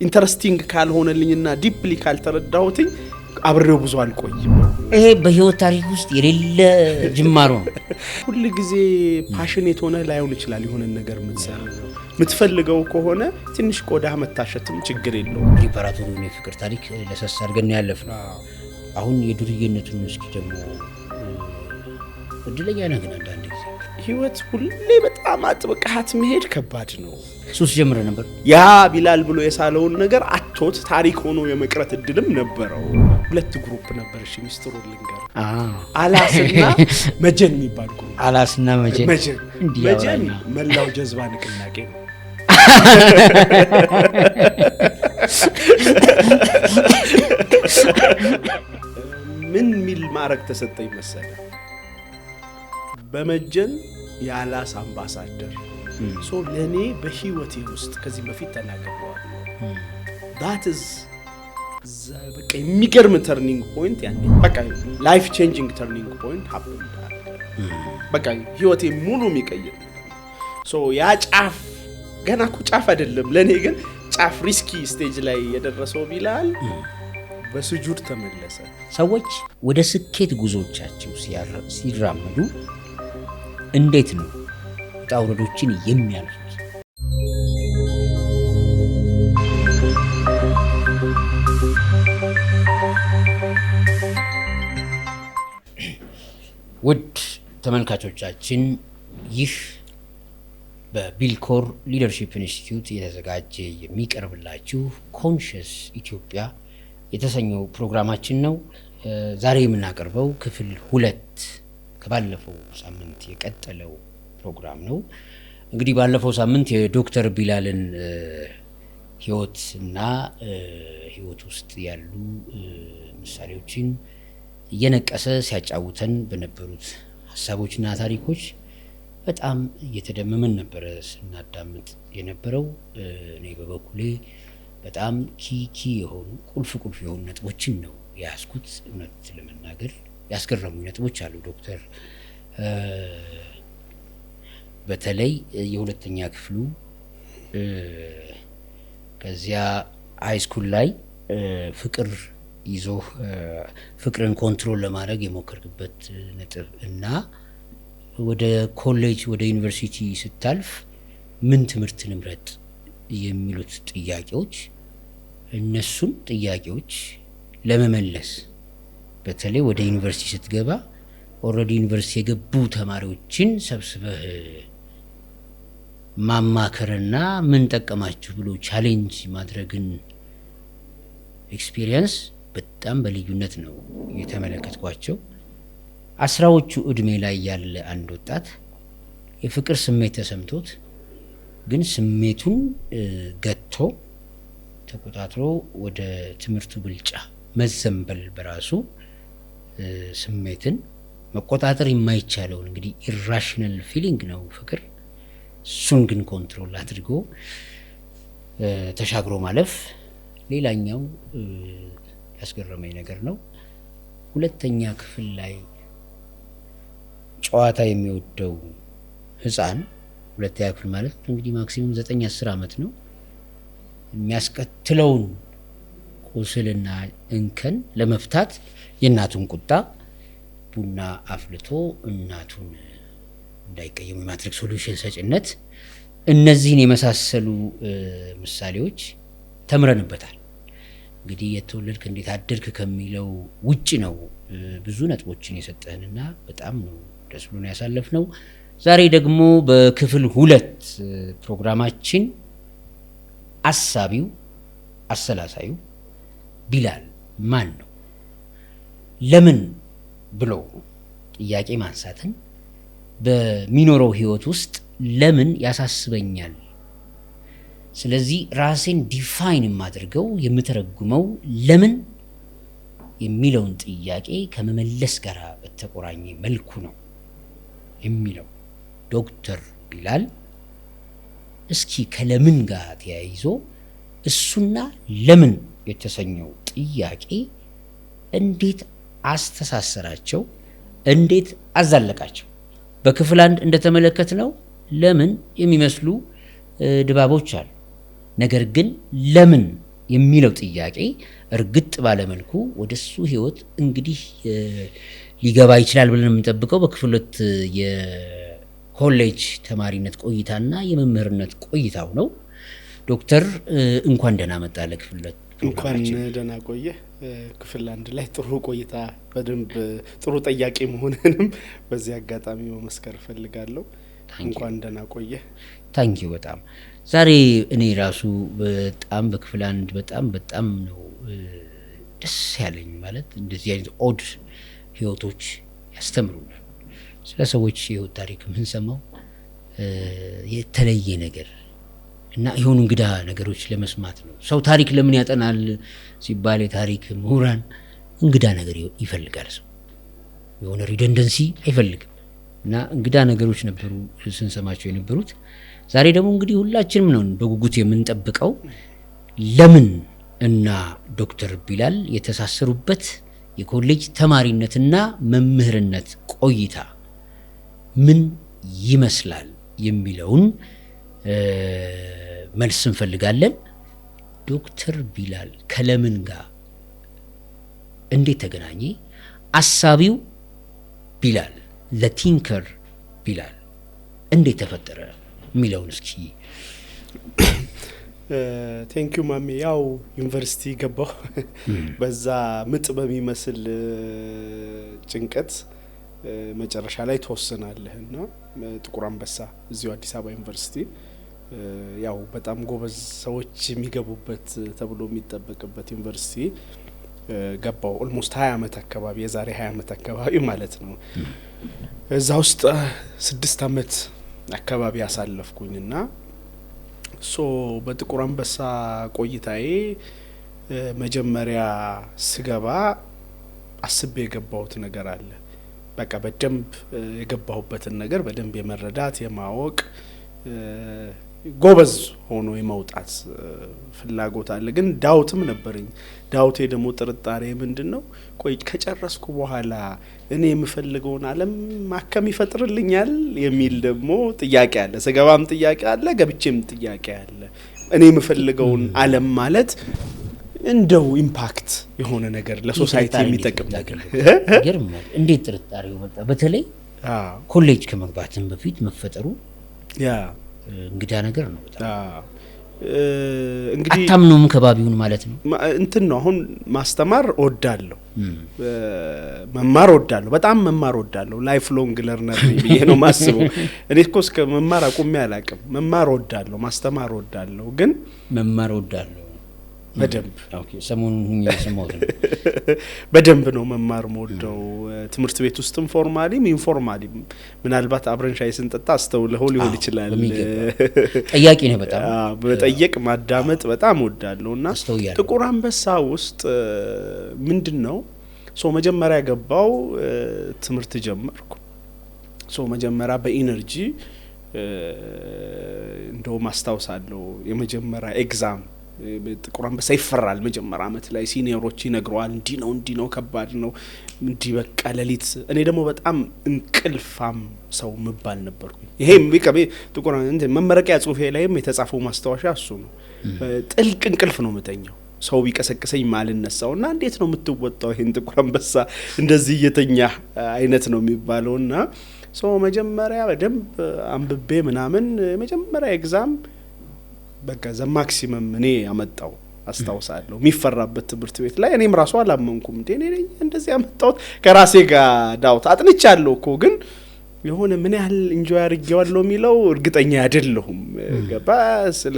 ኢንተረስቲንግ ካልሆነልኝና ዲፕሊ ካልተረዳሁትኝ አብሬው ብዙ አልቆይም። ይሄ በህይወት ታሪክ ውስጥ የሌለ ጅማሮ ነው። ሁሉ ጊዜ ፓሽኔት ሆነ ላይሆን ይችላል የሆነ ነገር ምትፈልገው ከሆነ ትንሽ ቆዳ መታሸትም ችግር የለውም። ሪፓራቶሪውን የፍቅር ታሪክ ለሰስ አድርገን ያለፍነው አሁን የዱርዬነቱን እስኪ ደግሞ እድለኛ ነህ ግን አንዳንድ ጊዜ ህይወት ሁሌ በጣም አጥብቀሃት መሄድ ከባድ ነው። ሱስ ጀምረ ነበር ያ ቢላል ብሎ የሳለውን ነገር አጥቶት ታሪክ ሆኖ የመቅረት እድልም ነበረው። ሁለት ግሩፕ ነበር እሺ ሚስጥሩ ልንገር አላስና መጀን የሚባል ግሩፕ አላስና መጀን መላው ጀዝባ ንቅናቄ ነው። ምን ሚል ማረግ ተሰጠኝ መሰለ በመጀን ያላስ አምባሳደር ሶ ለኔ በህይወቴ ውስጥ ከዚህ በፊት ተናገርኩት that is በቃ የሚገርም ተርኒንግ ፖይንት ያኔ በቃ ላይፍ ቼንጂንግ ተርኒንግ ፖይንት happened በቃ ህይወቴ ሙሉ የሚቀይር ሶ ያ ጫፍ ገና እኮ ጫፍ አይደለም ለኔ ግን ጫፍ ሪስኪ ስቴጅ ላይ የደረሰው ቢላል በስጁድ ተመለሰ። ሰዎች ወደ ስኬት ጉዞቻቸው ሲራመዱ እንዴት ነው ጣውረዶችን የሚያልፉት? ውድ ተመልካቾቻችን ይህ በቢልኮር ሊደርሺፕ ኢንስቲትዩት የተዘጋጀ የሚቀርብላችሁ ኮንሺየስ ኢትዮጵያ የተሰኘው ፕሮግራማችን ነው። ዛሬ የምናቀርበው ክፍል 2 ከባለፈው ሳምንት የቀጠለው ፕሮግራም ነው። እንግዲህ ባለፈው ሳምንት የዶክተር ቢላልን ህይወትና ህይወት ውስጥ ያሉ ምሳሌዎችን እየነቀሰ ሲያጫውተን በነበሩት ሐሳቦችና ታሪኮች በጣም እየተደመመን ነበር ስናዳምጥ የነበረው። እኔ በበኩሌ በጣም ኪ የሆኑ ቁልፍ የሆኑ ነጥቦችን ነው ያስኩት። እውነት ለመናገር ያስገረሙ ነጥቦች አሉ። ዶክተር በተለይ የሁለተኛ ክፍሉ ከዚያ ሃይ ስኩል ላይ ፍቅር ይዞ ፍቅርን ኮንትሮል ለማድረግ የሞከርክበት ነጥብ እና ወደ ኮሌጅ ወደ ዩኒቨርሲቲ ስታልፍ ምን ትምህርት ንምረጥ የሚሉት ጥያቄዎች እነሱን ጥያቄዎች ለመመለስ በተለይ ወደ ዩኒቨርሲቲ ስትገባ ኦሬዲ ዩኒቨርሲቲ የገቡ ተማሪዎችን ሰብስበህ ማማከርና ምን ጠቀማችሁ ብሎ ቻሌንጅ ማድረግን ኤክስፒሪየንስ በጣም በልዩነት ነው የተመለከትኳቸው። 10ዎቹ እድሜ ላይ ያለ አንድ ወጣት የፍቅር ስሜት ተሰምቶት ግን ስሜቱን ገቶ ተቆጣጥሮ ወደ ትምህርቱ ብልጫ መዘንበል በራሱ ስሜትን መቆጣጠር የማይቻለውን እንግዲህ ኢራሽናል ፊሊንግ ነው ፍቅር። እሱን ግን ኮንትሮል አድርጎ ተሻግሮ ማለፍ ሌላኛው ያስገረመኝ ነገር ነው። ሁለተኛ ክፍል ላይ ጨዋታ የሚወደው ህፃን ሁለተኛ ክፍል ማለት እንግዲህ ማክሲመም 9-10 ዓመት ነው። የሚያስከትለውን ቁስልና እንከን ለመፍታት የእናቱን ቁጣ ቡና አፍልቶ እናቱን እንዳይቀየሙ የማድረግ ሶሉሽን ሰጭነት፣ እነዚህን የመሳሰሉ ምሳሌዎች ተምረንበታል። እንግዲህ የተወለድክ እንዴት አደርክ ከሚለው ውጪ ነው ብዙ ነጥቦችን የሰጠህንና በጣም ነው ደስ ብሎን ያሳለፍነው። ዛሬ ደግሞ በክፍል 2 ፕሮግራማችን አሳቢው አሰላሳዩ ቢላል ማን ነው? ለምን ብሎ ጥያቄ ማንሳትን በሚኖረው ህይወት ውስጥ ለምን ያሳስበኛል? ስለዚህ ራሴን ዲፋይን የማድርገው የምተረጉመው ለምን የሚለውን ጥያቄ ከመመለስ ጋር በተቆራኘ መልኩ ነው የሚለው ዶክተር ቢላል። እስኪ ከለምን ጋር ተያይዞ እሱና ለምን የተሰኘው ጥያቄ እንዴት አስተሳሰራቸው፣ እንዴት አዛለቃቸው? በክፍል 1 እንደተመለከትነው ለምን የሚመስሉ ድባቦች አሉ። ነገር ግን ለምን የሚለው ጥያቄ እርግጥ ባለ መልኩ ወደሱ ህይወት እንግዲህ ሊገባ ይችላል ብለን የምንጠብቀው በክፍል 2 የኮሌጅ ተማሪነት ቆይታና የመምህርነት ቆይታው ነው። ዶክተር እንኳን ደህና መጣ ለክፍል 2 እንኳን ደህና ቆየ። ክፍል 1 ላይ ጥሩ ቆይታ በደንብ ጥሩ ጥያቄ መሆንንም በዚህ አጋጣሚ መመስከር ፈልጋለሁ። እንኳን ደህና ቆየ። ታንኪዩ በጣም ዛሬ እኔ ራሱ በጣም በክፍል 1 በጣም ነው ደስ ያለኝ። ማለት እንደዚህ አይነት ኦድ ህይወቶች ያስተምሩናል። ስለ ሰዎች ህይወት ታሪክ የምንሰማው የተለየ ነገር እና የሆኑ እንግዳ ነገሮች ለመስማት ነው። ሰው ታሪክ ለምን ያጠናል ሲባል የታሪክ ምሁራን እንግዳ ነገር ይፈልጋል። ሰው የሆነ ሪደንደንሲ አይፈልግም እና እንግዳ ነገሮች ነበሩ ስንሰማቸው የነበሩት። ዛሬ ደግሞ እንግዲህ ሁላችንም ነው በጉጉት የምንጠብቀው ለምን እና ዶክተር ቢላል የተሳሰሩበት የኮሌጅ ተማሪነትና መምህርነት ቆይታ ምን ይመስላል የሚለውን መልስ እንፈልጋለን። ዶክተር ቢላል ከለምን ጋር እንዴት ተገናኘ? አሳቢው ቢላል ለቲንከር ቢላል እንዴት ተፈጠረ የሚለውን እስኪ። ቴንኪዩ ማሚ። ያው ዩኒቨርሲቲ ገባሁ በዛ ምጥ በሚመስል ጭንቀት መጨረሻ ላይ ተወሰናለህና ጥቁር አንበሳ እዚሁ አዲስ አበባ ዩኒቨርሲቲ ያው በጣም ጎበዝ ሰዎች የሚገቡበት ተብሎ የሚጠበቅበት ዩኒቨርሲቲ ገባው። ኦልሞስት 20 አመት አካባቢ የዛሬ 20 አመት አካባቢ ማለት ነው። እዛ ውስጥ 6 አመት አካባቢ አሳለፍኩኝና በጥቁር አንበሳ ቆይታዬ መጀመሪያ ስገባ አስቤ የገባሁት ነገር አለ። በቃ በደንብ የገባሁበትን ነገር በደንብ የመረዳት የማወቅ ጎበዝ ሆኖ የመውጣት ፍላጎት አለ። ግን ዳውትም ነበርኝ። ዳውቴ ደግሞ ጥርጣሬ ምንድነው? ቆይ ከጨረስኩ በኋላ እኔ የምፈልገውን ዓለም ማከም ይፈጥርልኛል የሚል ደግሞ ጥያቄ አለ። ስገባም ጥያቄ አለ፣ ገብቼም ጥያቄ አለ። እኔ የምፈልገውን ዓለም ማለት እንደው ኢምፓክት የሆነ ነገር ለሶሳይቲ የሚጠቅም ነገር ይገርማል። እንዴት ጥርጣሬው መጣ? በተለይ ኮሌጅ ከመግባትም በፊት መፈጠሩ ያ እንግዳ ነገር ነው። በጣም እንግዲህ አታምኑም ከባቢውን ማለት ነው። እንትን ነው። አሁን ማስተማር ወዳለሁ፣ መማር ወዳለሁ፣ በጣም መማር ወዳለሁ። ላይፍ ሎንግ ለርነር ነኝ ብዬ ነው ማስበው። እኔ እኮ እስከ መማር አቁሜ አላቅም። መማር ወዳለሁ፣ ማስተማር ወዳለሁ። ግን መማር ወዳለሁ በደንብ ሰሞኑን ሁኝ የሰማሁት ነው። በደንብ ነው መማር ወደው ትምህርት ቤት ውስጥም ፎርማሊም ኢንፎርማሊም ምናልባት አብረን ሻይ ስንጠጣ አስተውለው ሊሆን ይችላል። ጠያቂ ነው በጣም በጠየቅ ማዳመጥ በጣም ወዳለሁና ጥቁር አንበሳ ውስጥ ምንድነው መጀመሪያ ገባው ትምህርት ጀመርኩ። መጀመሪያ በኢነርጂ እንደው ማስታውሳለሁ የመጀመሪያ ኤግዛም ጥቁር አንበሳ ይፈራል። መጀመሪያ አመት ላይ ሲኒየሮች ይነግሯል እንዲ ነው ከባድ ነው እንዲ በቃ ለሊት። እኔ ደግሞ በጣም እንቅልፋም ሰው መባል ነበርኩኝ። ይሄም ቢቀበ ጥቁር መመረቂያ ጽሁፌ ላይም የተጻፈው ማስታወሻ እሱ ነው። ጥልቅ እንቅልፍ ነው መተኛው። ሰው ቢቀሰቅሰኝ ማልነሳውና እንዴት ነው የምትወጣው ይሄን ጥቁር አንበሳ እንደዚህ እየተኛ አይነት ነው የሚባለውና መጀመሪያ በደንብ አንብቤ ምናምን መጀመሪያ ኤግዛም በቃ ማክሲመም እኔ ያመጣው አስታውሳለሁ። የሚፈራበት ትምህርት ቤት ላይ እኔም ራሱ አላመንኩም። እንዴ እኔ እንደዚህ ያመጣሁት ከራሴ ጋር ዳውት አጥንቻለሁ እኮ ግን የሆነ ምን ያህል ኢንጆይ አድርጌዋለሁ የሚለው እርግጠኛ አይደለሁም። ገባ ስለ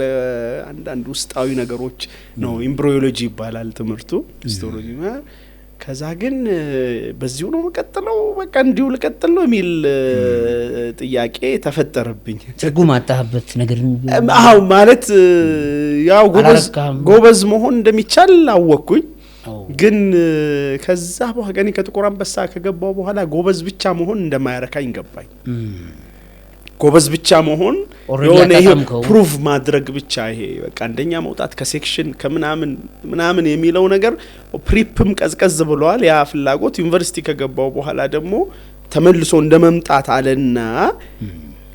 አንዳንድ ውስጣዊ ነገሮች ነው። ኤምብሪዮሎጂ ይባላል ትምህርቱ፣ ሂስቶሎጂ። ከዛ ግን በዚሁ ነው መቀጠለው በቃ እንዲሁ ልቀጥል ነው የሚል ጥያቄ ተፈጠረብኝ። ትርጉም አጣህበት ነገር ነው? አዎ ማለት ያው ጎበዝ መሆን እንደሚቻል አወቅኩኝ። ግን ከዛ በኋላ እኔ ከጥቁር አንበሳ ከገባው በኋላ ጎበዝ ብቻ መሆን እንደማያረካኝ ገባኝ። ጎበዝ ብቻ መሆን የሆነ ይሄ ፕሩቭ ማድረግ ብቻ ይሄ በቃ አንደኛ መውጣት ከሴክሽን ከምናምን የሚለው ነገር ፕሪፕም ቀዝቀዝ ብሏል ያ ፍላጎት። ዩኒቨርሲቲ ከገባው በኋላ ደግሞ ተመልሶ እንደመምጣት አለና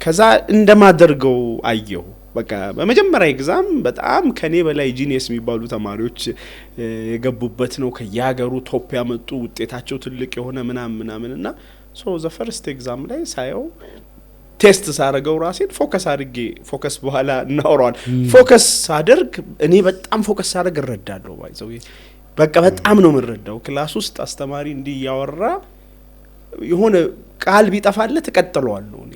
ከዛ እንደማደርገው አየሁ። በቃ በመጀመሪያ ኤግዛም በጣም ከኔ በላይ ጂኒየስ የሚባሉ ተማሪዎች የገቡበት ነው። ከያገሩ ቶፕ ያመጡ ውጤታቸው ትልቅ የሆነ ምናምንና ሶ ዘ ፈርስት ኤግዛም ላይ ሳየው ቴስት ሳረገው ራሴን ፎከስ በኋላ እናወራዋል። ፎከስ ሳደርግ እኔ በጣም ፎከስ ሳደርግ እረዳለሁ ባይዘው በቃ በጣም ነው የምረዳው። ክላስ ውስጥ አስተማሪ እንዲህ ያወራ የሆነ ቃል ቢጠፋለ ተቀጥሏለሁ እኔ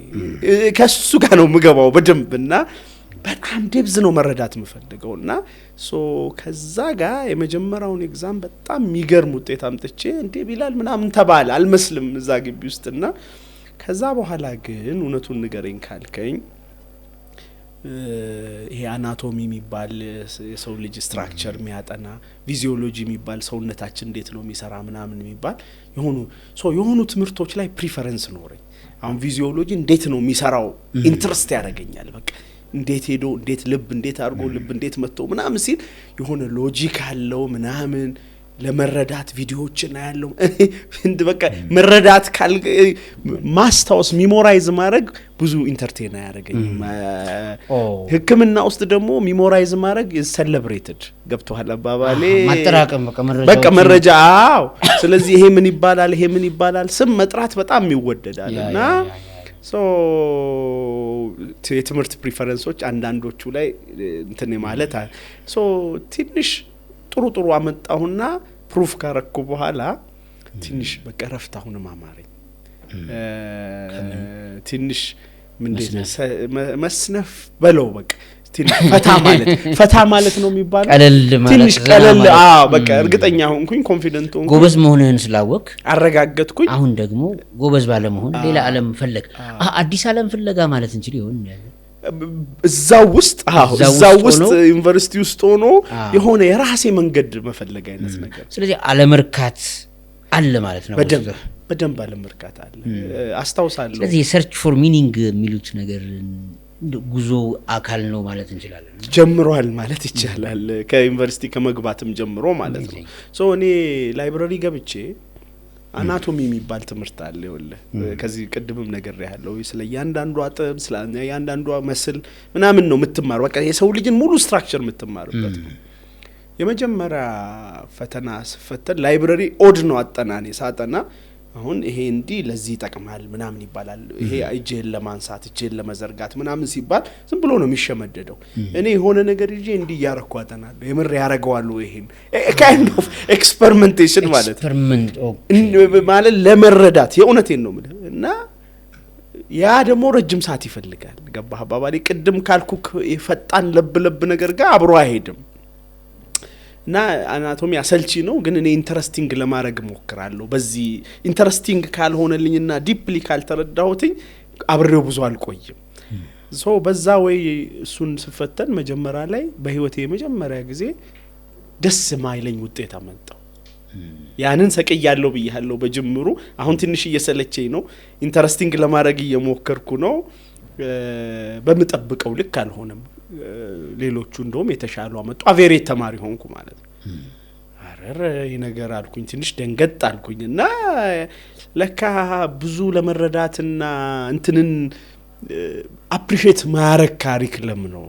ከሱ ጋር ነው የምገባው በደንብና በጣም ዴብዝ ነው መረዳት የምፈልገውና ሶ ከዛ ጋር የመጀመሪያውን ኤግዛም በጣም የሚገርም ውጤት አምጥቼ እንዴ ቢላል ምናምን ተባለ አልመስልም እዛ ግቢ ውስጥና ከዛ በኋላ ግን እውነቱን ንገረኝ ካልከኝ ይሄ አናቶሚ የሚባል የሰው ልጅ ስትራክቸር የሚያጠና ፊዚዮሎጂ የሚባል ሰውነታችን እንዴት ነው የሚሰራ ምናምን የሚባል የሆኑ ትምህርቶች ላይ ፕሪፈረንስ ኖረኝ። አሁን ፊዚዮሎጂ እንዴት ነው የሚሰራው ኢንትረስት ያደርገኛል። በቃ እንዴት ሄዶ እንዴት ልብ እንዴት አድርጎ ልብ እንዴት መጥቶ ምናምን ሲል የሆነ ሎጂክ አለው ምናምን ለመረዳት ቪዲዮዎችን ያለው እንደ በቃ መረዳት ካል ማስታወስ ሚሞራይዝ ማድረግ ብዙ ኢንተርቴን ያደርገኝ። ህክምና ውስጥ ደግሞ ሚሞራይዝ ማድረግ ሴሌብሬትድ ገብቷል አባባሌ ማጠራቀም በቃ መረጃ አዎ። ስለዚህ ይሄ ምን ይባላል ስም መጥራት በጣም ይወደዳልና ሶ የትምህርት ፕሪፈረንሶች አንዳንዶቹ ላይ እንትን ማለት ሶ ትንሽ ጥሩ አመጣሁና ፕሩፍ ካረኩ በኋላ ትንሽ በቃ ረፍታሁን ማማረኝ ትንሽ ምንድነው መስነፍ በለው በቃ ትንሽ ፈታ ማለት ነው የሚባለው ትንሽ ቀለል በቃ እርግጠኛ ሆንኩኝ ኮንፊደንት ሆንኩኝ ጎበዝ መሆንህን ስላወቅ አረጋገጥኩኝ። አሁን ደግሞ ጎበዝ ባለመሆን ሌላ ዓለም ፈለግ አዲስ ዓለም ፍለጋ ማለት እንጂ ይሁን እዛው ውስጥ ዩኒቨርሲቲ ውስጥ ሆኖ የሆነ የራሴ መንገድ መፈለግ አይነት ነገር። ስለዚህ አለመርካት አለ ማለት ነው። በደንብ አለመርካት አለ አስታውሳለሁ። ስለዚህ ሰርች ፎር ሚኒንግ የሚሉት ነገር ጉዞ አካል ነው ማለት እንችላለን። ጀምሯል ማለት ይቻላል ከዩኒቨርሲቲ ከመግባትም ጀምሮ ማለት ነው። ሶ እኔ ላይብራሪ ገብቼ አናቶሚ የሚባል ትምህርት አለ ይወለ ከዚህ ቀድምም ነገር ያለው ስለ ያንዳንዱ አጥም ስለ ያንዳንዱ መስል ምናምን ነው የምትማረው። በቃ የሰው ልጅን ሙሉ ስትራክቸር የምትማርበት ነው። የመጀመሪያ ፈተና ስፈተን ላይብራሪ ኦድ ነው አጠናኔ ሳጠና አሁን ይሄ እንዲ ለዚህ ይጠቅማል ምናምን ይባላል። ይሄ እጄን ለማንሳት እጄን ለመዘርጋት ምናምን ሲባል ዝም ብሎ ነው የሚሸመደደው። እኔ የሆነ ነገር ይዤ እንዲ ያረኩ አጠናለሁ የምር ያረጋዋሉ። ይሄን ካይንድ ኦፍ ኤክስፐሪመንቴሽን ማለት ለመረዳት የእውነቴን ነው ማለት እና ያ ደግሞ ረጅም ሰዓት ይፈልጋል። ገባህ አባባሌ ቅድም ካልኩክ የፈጣን ለብ ነገር ጋር አብሮ አይሄድም። እና አናቶሚ አሰልቺ ነው ግን እኔ ኢንተረስቲንግ ለማድረግ ሞክራለሁ። በዚህ ኢንተረስቲንግ ካልሆነልኝና ዲፕሊ ካልተረዳሁትኝ አብሬው ብዙ አልቆይም። ሶ በዛ ወይ እሱን ስፈተን መጀመሪያ ላይ በህይወቴ የመጀመሪያ ጊዜ ደስ ማይለኝ ውጤት አመጣው። ያንን ሰቀያለሁ ብያለሁ በጅምሩ። አሁን ትንሽ እየሰለቸኝ ነው። ኢንተረስቲንግ ለማድረግ እየሞከርኩ ነው። በመጠብቀው ልክ አልሆነም። ሌሎቹ እንደውም የተሻሉ አመጡ። አቬሬት ተማሪ ሆንኩ ማለት ነው። አረረ ይነገር አልኩኝ ትንሽ ደንገጥ አልኩኝና ለካ ብዙ ለመረዳትና እንትንን አፕሪሺየት ማረክ ካሪክለም ነው።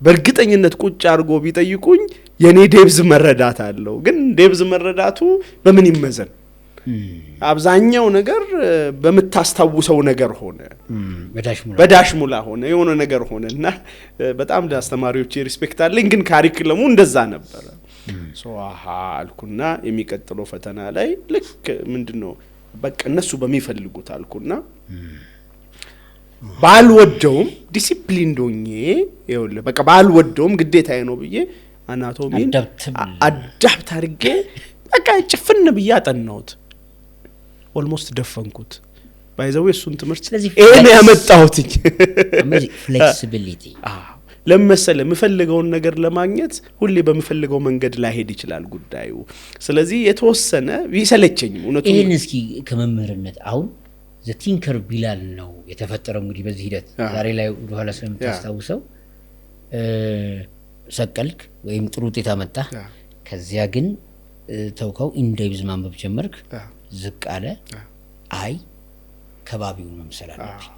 በእርግጠኝነት ቁጭ አድርጎ ቢጠይቁኝ የኔ ዴብዝ መረዳት አለው። ግን ዴብዝ መረዳቱ በምን ይመዘን? አብዛኛው ነገር በመታስተዋውሰው ነገር ሆነ በዳሽ ሙላ ሆነ የሆነ ነገር ሆነና በጣም ለአስተማሪዎች ሪስፔክት አለኝ። ግን ካሪኩለሙ እንደዛ ነበር። ሶ አልኩና የሚቀጥለው ፈተና ላይ ልክ ምንድነው በቃ እነሱ በሚፈልጉት አልኩና ባልወደውም ዲሲፕሊን ዶኜ ይኸውልህ በቃ ባልወደውም ግዴታዬ ነው ብዬ አናቶሚን አዳፕት አድርጌ በቃ ጭፍን ብዬ አጠናሁት። ኦልሞስት ደፈንኩት ባይዘው እሱን ትምህርት እኔ ያመጣሁትኝ ፍሌክሲቢሊቲ ለምሳሌ የምፈልገውን ነገር ለማግኘት ሁሌ በመፈልገው መንገድ ላይ ሄድ ይችላል ጉዳዩ። ስለዚህ የተወሰነ ይሰለቸኝ እውነቱ። ይሄን እስኪ ከመምህርነት አሁን ዘ ቲንከር ቢላል ነው የተፈጠረው እንግዲህ በዚህ ሂደት ዛሬ ላይ ወደ ኋላ ስለምታስታውሰው ሰቀልክ ወይም ጥሩ ውጤት አመጣ። ከዚያ ግን ተውከው ኢንዴብዝ ማንበብ ጀመርክ። ዝቅ አለ። አይ ከባቢውን መምሰል አለብኝ።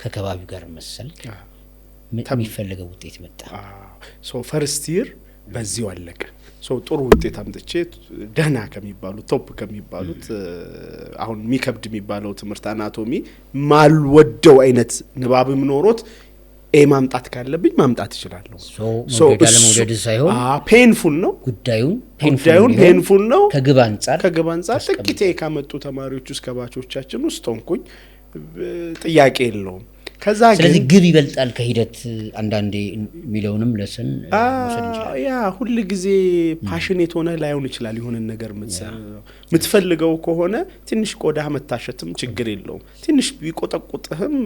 ከከባቢው ጋር መሰልክ። የሚፈልገው ውጤት መጣ። ሶ ፈርስት ይር በዚሁ አለቀ። ሶ ጥሩ ውጤት አምጥቼ ደህና ከሚባሉት ቶፕ ከሚባሉት አሁን የሚከብድ የሚባለው ትምህርት አናቶሚ ማልወደው አይነት ንባብም ኖሮት ማምጣት ካለብኝ ማምጣት ይችላልው። ሶ ለመውደድ ሳይሆን ፔንፉል ነው ጉዳዩን ፔንፉል ነው። ከግብ አንፃር ጥቂት ካመጡ ተማሪዎች ውስጥ ከባቾቻችን ውስጥ ሆንኩኝ። ጥያቄ የለውም። ከዛ ስለዚህ ግብ ይበልጣል ከሂደት አንዳንዴ የሚለውንም ለሰን ወሰድ ይችላል። ያ ሁሉ ጊዜ ፓሽኔት ሆነ ላይሆን ይችላል። ይሁን ነገር ምትፈልገው ከሆነ ትንሽ ቆዳ መታሸትም ችግር የለውም። ትንሽ ቢቆጠቁጥህም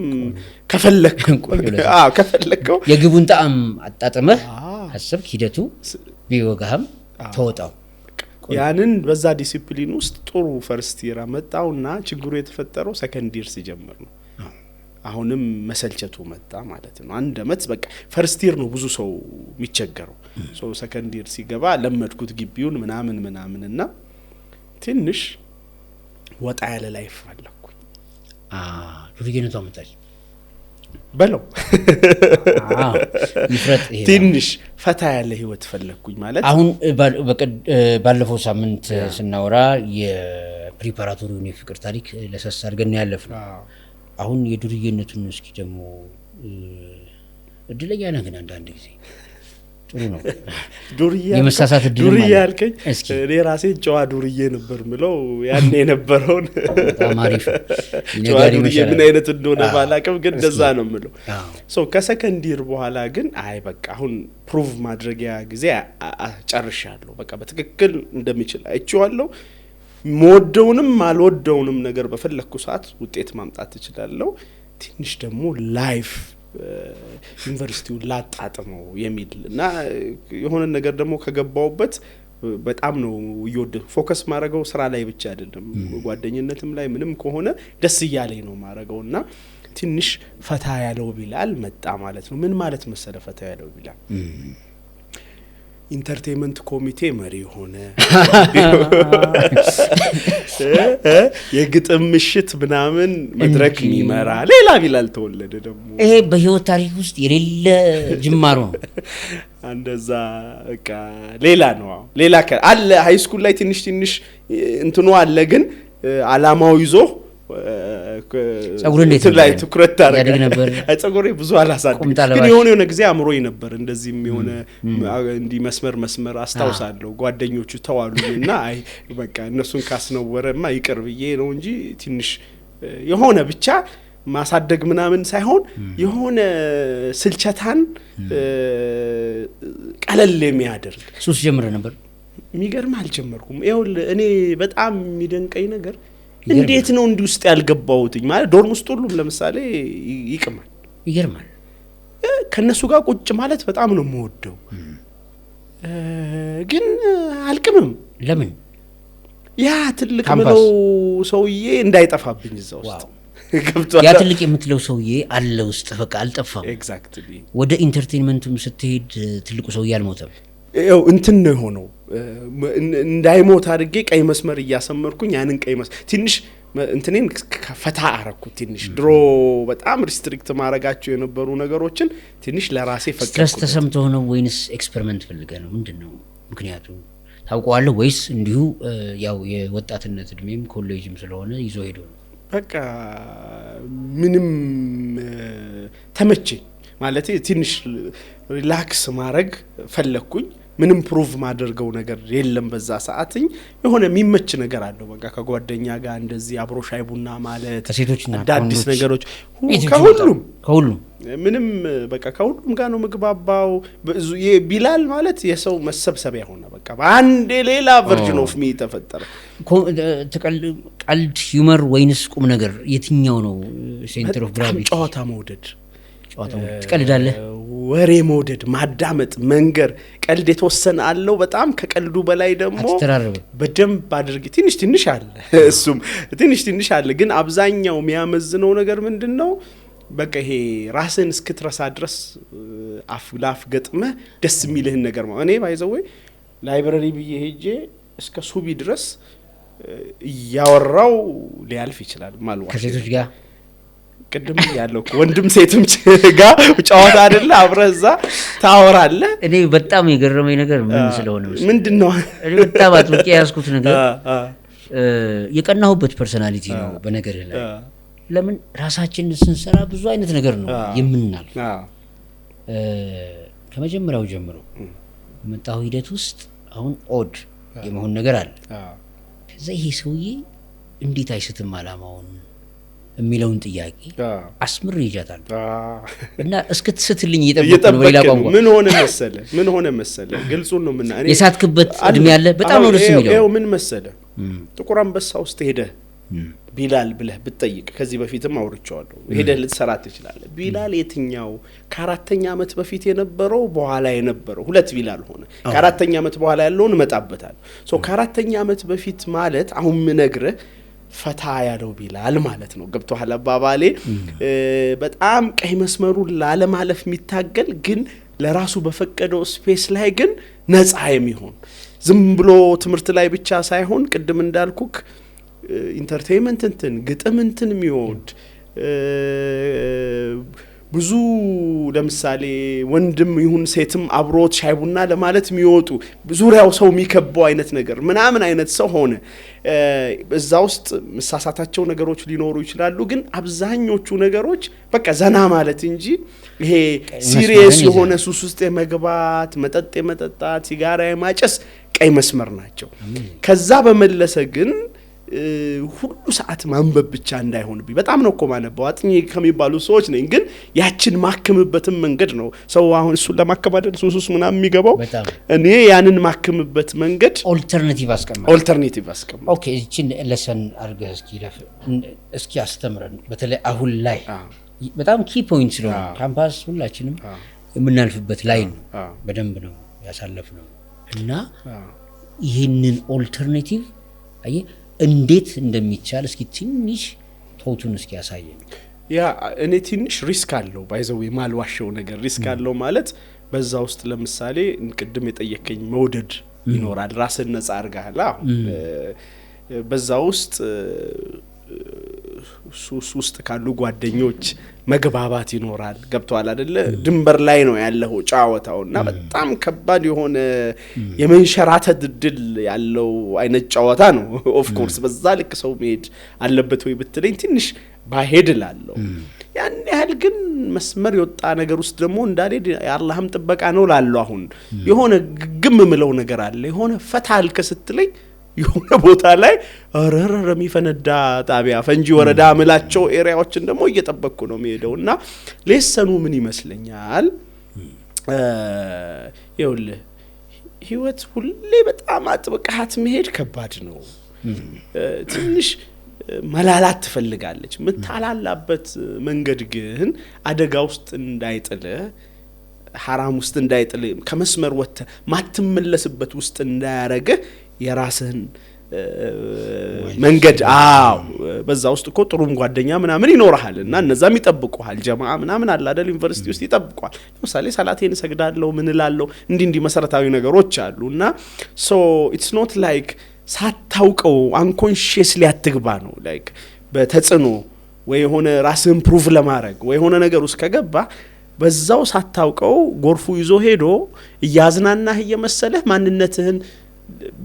ከፈለከው የግቡን ጣዕም አጣጥመህ ሐሰብ ሂደቱ ቢወጋህም ተወጣው። ያንን በዛ ዲሲፕሊን ውስጥ ጥሩ ፈርስት ይር መጣውና ችግሩ የተፈጠረው ሰከንድ ይር ሲጀምር ነው። አሁንም መሰልቸቱ መጣ ማለት ነው። አንድ አመት በቃ ፈርስት ይር ነው ብዙ ሰው የሚቸገረው። ሶ ሰከንድ ይር ሲገባ ለመድኩት ግቢውን ምናምንና ትንሽ ወጣ ያለ ላይፍ ፈለኩኝ። ዱርዬነቱ አመጣች በለው ይፍረጥ ይሄ ትንሽ ፈታ ያለ ህይወት ፈለኩኝ ማለት አሁን ባለፈው ሳምንት ስናወራ የፕሪፓራቶሪውን የፍቅር ታሪክ ለሰስ አድርገን ያለፍነው። አሁን የዱርዬነቱን እስኪ ደግሞ እድለኛ ነህ ግን አንዳንድ ጊዜ ጥሩ ነው። የመሳሳት ዱርዬ ያልከኝ እኔ ራሴ ጨዋ ዱርዬ ነበር ምለው ያኔ የነበረውን ታማሪፍ ጨዋ ዱርዬ ምን አይነት እንደሆነ ባላቀም ግን እንደዛ ነው ምለው። ሶ ከሰከንድ ይር በኋላ ግን አይ በቃ አሁን ፕሩቭ ማድረጊያ ጊዜ ጨርሻለሁ። በቃ በትክክል እንደሚችል አይቼዋለሁ። ሞደውንም አልወደውንም ነገር በፈለኩ ሰዓት ውጤት ማምጣት እችላለሁ። ትንሽ ደግሞ ላይፍ ዩኒቨርሲቲው ላጣጥመው የሚል እና የሆነ ነገር ደግሞ ከገባውበት በጣም ነው ይወደ ፎከስ ማድረገው ስራ ላይ ብቻ አይደለም ጓደኝነትም ላይ ምንም ከሆነ ደስ እያለኝ ነው ማድረገውና ትንሽ ፈታ ያለው ቢላል መጣ ማለት ነው። ምን ማለት መሰለ ፈታ ያለው ቢላል ኢንተርቴይንመንት ኮሚቴ መሪ ሆነ የግጥም ምሽት ምናምን መድረክ የሚመራ ሌላ ቢላል ተወለደ። ደግሞ ይሄ በህይወት ታሪክ ውስጥ የሌለ ጅማሮ ነው። እንደዛ በቃ ሌላ ነው። ሌላ አለ ሃይ ስኩል ላይ ትንሽ እንትኑ አለ ግን አላማው ይዞ ጸጉር እንዴት ላይ ትኩረት ታረጋ ነበር። ጸጉሬ ብዙ አላሳደግም ግን የሆነ ጊዜ አምሮኝ ነበር እንደዚህም የሆነ እንዲ መስመር አስታውሳለሁ። ጓደኞቹ ተዋሉኝና አይ በቃ እነሱን ካስነወረማ ይቅር ብዬ ነው እንጂ ትንሽ የሆነ ብቻ ማሳደግ ምናምን ሳይሆን የሆነ ስልቸታን ቀለል የሚያደርግ ሱስ ጀምረ ነበር። የሚገርም አልጀመርኩም። ይኸውልህ እኔ በጣም የሚደንቀኝ ነገር እንዴት ነው እንዲህ ውስጥ ያልገባውትኝ ማለት ዶርም ውስጥ ሁሉም ለምሳሌ ይቅማል። ይገርማል። ከነሱ ጋር ቁጭ ማለት በጣም ነው የምወደው ግን አልቅምም። ለምን ያ ትልቅ ምለው ሰውዬ እንዳይጠፋብኝ እዛው ውስጥ ገብቷል። ያ ትልቅ የምትለው ሰውዬ አለ ውስጥ በቃ አልጠፋም። ኤግዛክትሊ ወደ ኢንተርቴይንመንቱም ስትሄድ ትልቁ ሰውዬ አልሞተም። ያው እንትን ነው ሆኖ እንዳይሞት አድርጌ ቀይ መስመር እያሰመርኩኝ ያንን ቀይ መስመር ትንሽ እንትኔን ከፈታ አረኩት። ትንሽ ድሮ በጣም ሪስትሪክት ማረጋቸው የነበሩ ነገሮችን ትንሽ ለራሴ ፈቀድኩ። ስትረስ ተሰምቶ ነው ወይንስ ኤክስፐሪመንት ፈልገ ነው? ምንድነው ምክንያቱ ታውቀዋለህ ወይስ እንዲሁ ያው የወጣትነት እድሜም ኮሌጅም ስለሆነ ይዞ ሄዶ ነው? በቃ ምንም ተመቸኝ ማለት ትንሽ ሪላክስ ማድረግ ፈለኩኝ። ምንም ፕሩቭ ማድረገው ነገር የለም በዛ ሰዓትኝ የሆነ የሚመች ነገር አለው። በቃ ከጓደኛ ጋር እንደዚህ አብሮ ሻይ ቡና ማለት ከሴቶችና አዳዲስ ነገሮች ከሁሉም ምንም በቃ ከሁሉም ጋር ነው ምግባባው። ቢላል ማለት የሰው መሰብሰቢያ ሆነ። በቃ በአንድ ሌላ ቨርዥን ኦፍ ሚ ተፈጠረ። ቀልድ ሂዩመር ወይንስ ቁም ነገር የትኛው ነው ሴንተር ኦፍ ግራቪቲ? ጨዋታ መውደድ ትቀልዳለህ? ወሬ መውደድ፣ ማዳመጥ፣ መንገር። ቀልድ የተወሰነ አለው በጣም ከቀልዱ በላይ ደግሞ በደንብ አድርጊ ትንሽ አለ። እሱም ትንሽ አለ ግን አብዛኛው የሚያመዝነው ነገር ምንድነው? በቃ ይሄ ራስን እስክትረሳ ድረስ አፍ ገጥመህ ደስ የሚልህን ነገር ነው። እኔ ባይዘው ላይብረሪ ብዬ ሄጄ እስከ ሱቢ ድረስ ያወራው ሊያልፍ ይችላል ማለት ከሴቶች ጋር ቅድም ያለው ወንድም ሴትም ጋር ጨዋታ አይደለ አብረህ እዛ ታወራለህ። እኔ በጣም የገረመኝ ነገር ምን ስለሆነ ምንድነው እኔ በጣም አጥብቄ ያዝኩት ነገር የቀናሁበት ፐርሰናሊቲ ነው። በነገር ላይ ለምን ራሳችንን ስንሰራ ብዙ አይነት ነገር ነው የምናልፍ። ከመጀመሪያው ጀምሮ በመጣው ሂደት ውስጥ አሁን ኦድ የመሆን ነገር አለ። ከዛ ይሄ ሰውዬ እንዴት አይስትም አላማውን የሚለውን ጥያቄ አስምር ይጃታል እና እስክትስትልኝ እየጠበቅኩ ነው። በሌላ ቋንቋ ምን ሆነ መሰለ ግልጹን ነው ምን እኔ የሳትክበት እድሜ ያለ በጣም ነው ደስ የሚለው። ይሄው ምን መሰለ ጥቁር አንበሳ ውስጥ ሄደህ ቢላል ብለህ ብትጠይቅ ከዚህ በፊትም አውርቼዋለሁ ሄደህ ልትሰራት ትችላለህ። ቢላል የትኛው ከአራተኛ ዓመት በፊት የነበረው በኋላ የነበረው ሁለት ቢላል ሆነ። ከአራተኛ ዓመት በኋላ ያለውን መጣበታል። ሶ ከአራተኛ ዓመት በፊት ማለት አሁን ምነግርህ ፈታ ያለው ቢላል ማለት ነው። ገብቶሃል አባባሌ? በጣም ቀይ መስመሩን ላለማለፍ የሚታገል ግን ለራሱ በፈቀደው ስፔስ ላይ ግን ነፃ የሚሆን ዝም ብሎ ትምህርት ላይ ብቻ ሳይሆን ቅድም እንዳልኩክ ኢንተርቴይንመንት እንትን ግጥም እንትን የሚወድ ብዙ ለምሳሌ ወንድም ይሁን ሴትም አብሮት ሻይ ቡና ለማለት የሚወጡ ዙሪያው ሰው የሚከበው አይነት ነገር ምናምን አይነት ሰው ሆነ። በዛ ውስጥ መሳሳታቸው ነገሮች ሊኖሩ ይችላሉ፣ ግን አብዛኞቹ ነገሮች በቃ ዘና ማለት እንጂ ይሄ ሲሪየስ የሆነ ሱስ ውስጥ የመግባት መጠጥ የመጠጣት ሲጋራ የማጨስ ቀይ መስመር ናቸው። ከዛ በመለሰ ግን ሁሉ ሰዓት ማንበብ ብቻ እንዳይሆንብኝ በጣም ነው እኮ ማነበው አጥኚ ከሚባሉ ሰዎች ነኝ። ግን ያችን ማከምበትም መንገድ ነው ሰው አሁን እሱን ለማከማደል ሱስ ምናምን የሚገባው እኔ ያንን ማከምበት መንገድ ኦልተርኔቲቭ አስቀምጥ። ኦኬ እቺን ለሰን አርገህ እስኪ አስተምረን። በተለይ አሁን ላይ በጣም ኪ ፖይንት ስለሆነ ካምፓስ ሁላችንም የምናልፍበት ላይ ነው በደንብ ነው ያሳለፍነው እና ይሄንን ኦልተርኔቲቭ አይ እንዴት እንደሚቻል እስኪ ትንሽ ቶቱን እስኪ ያሳየን። ያ እኔ ትንሽ ሪስክ አለው ባይዘው የማልዋሸው ነገር ሪስክ አለው ማለት በዛ ውስጥ ለምሳሌ ቅድም የጠየቀኝ መውደድ ይኖራል። ራስን ነፃ አርጋላ በዛ ውስጥ ሱስ ውስጥ ካሉ ጓደኞች መግባባት ይኖራል። ገብቷል አይደለ? ድንበር ላይ ነው ያለው ጫወታውና በጣም ከባድ የሆነ የመንሸራተት ድል ያለው አይነት ጫወታ ነው። ኦፍ ኮርስ በዛ ልክ ሰው መሄድ አለበት ወይ ብትለኝ ትንሽ ባሄድ እላለሁ። ያን ያህል ግን መስመር የወጣ ነገር ውስጥ ደግሞ እንዳልሄድ የአላህም ጥበቃ ነው ላለው አሁን የሆነ ግም ምለው ነገር አለ። የሆነ ፈታል ከስትለኝ የሆነ ቦታ ላይ አረረረ የሚፈነዳ ጣቢያ ፈንጂ ወረዳ ምላቸው ኤሪያዎችን ደግሞ እየጠበቅኩ ነው የሚሄደውና ሌሰኑ ምን ይመስለኛል ይኸውልህ ህይወት ሁሌ በጣም አጥብቀሃት መሄድ ከባድ ነው። ትንሽ መላላት ትፈልጋለች። ምታላላበት መንገድ ግን አደጋ ውስጥ እንዳይጥል ሐራም ውስጥ እንዳይጥል ከመስመር ወጥተ ማትመለስበት ውስጥ እንዳያረገ የራስህን መንገድ በዛ ውስጥ እኮ ጥሩም ጓደኛ ምናምን ይኖርሃልና እነዛም ይጠብቁሃል። ጀማዓ ምናምን አለ አይደል ዩኒቨርሲቲ ውስጥ ይጠብቁሃል። ለምሳሌ ሰላቴን ሰግዳለሁ ምን እላለሁ እንዲህ መሰረታዊ ነገሮች አሉና ሶ ኢትስ ኖት ላይክ ሳታውቀው አንኮንሺየስሊ አትግባ ነው። ላይክ በተጽኖ ወይ ሆነ ራስህን ፕሩቭ ለማድረግ ወይ ሆነ ነገር ውስጥ ከገባ በዛው ሳታውቀው ጎርፉ ይዞ ሄዶ እያዝናናህ እየመሰለህ ማንነትህን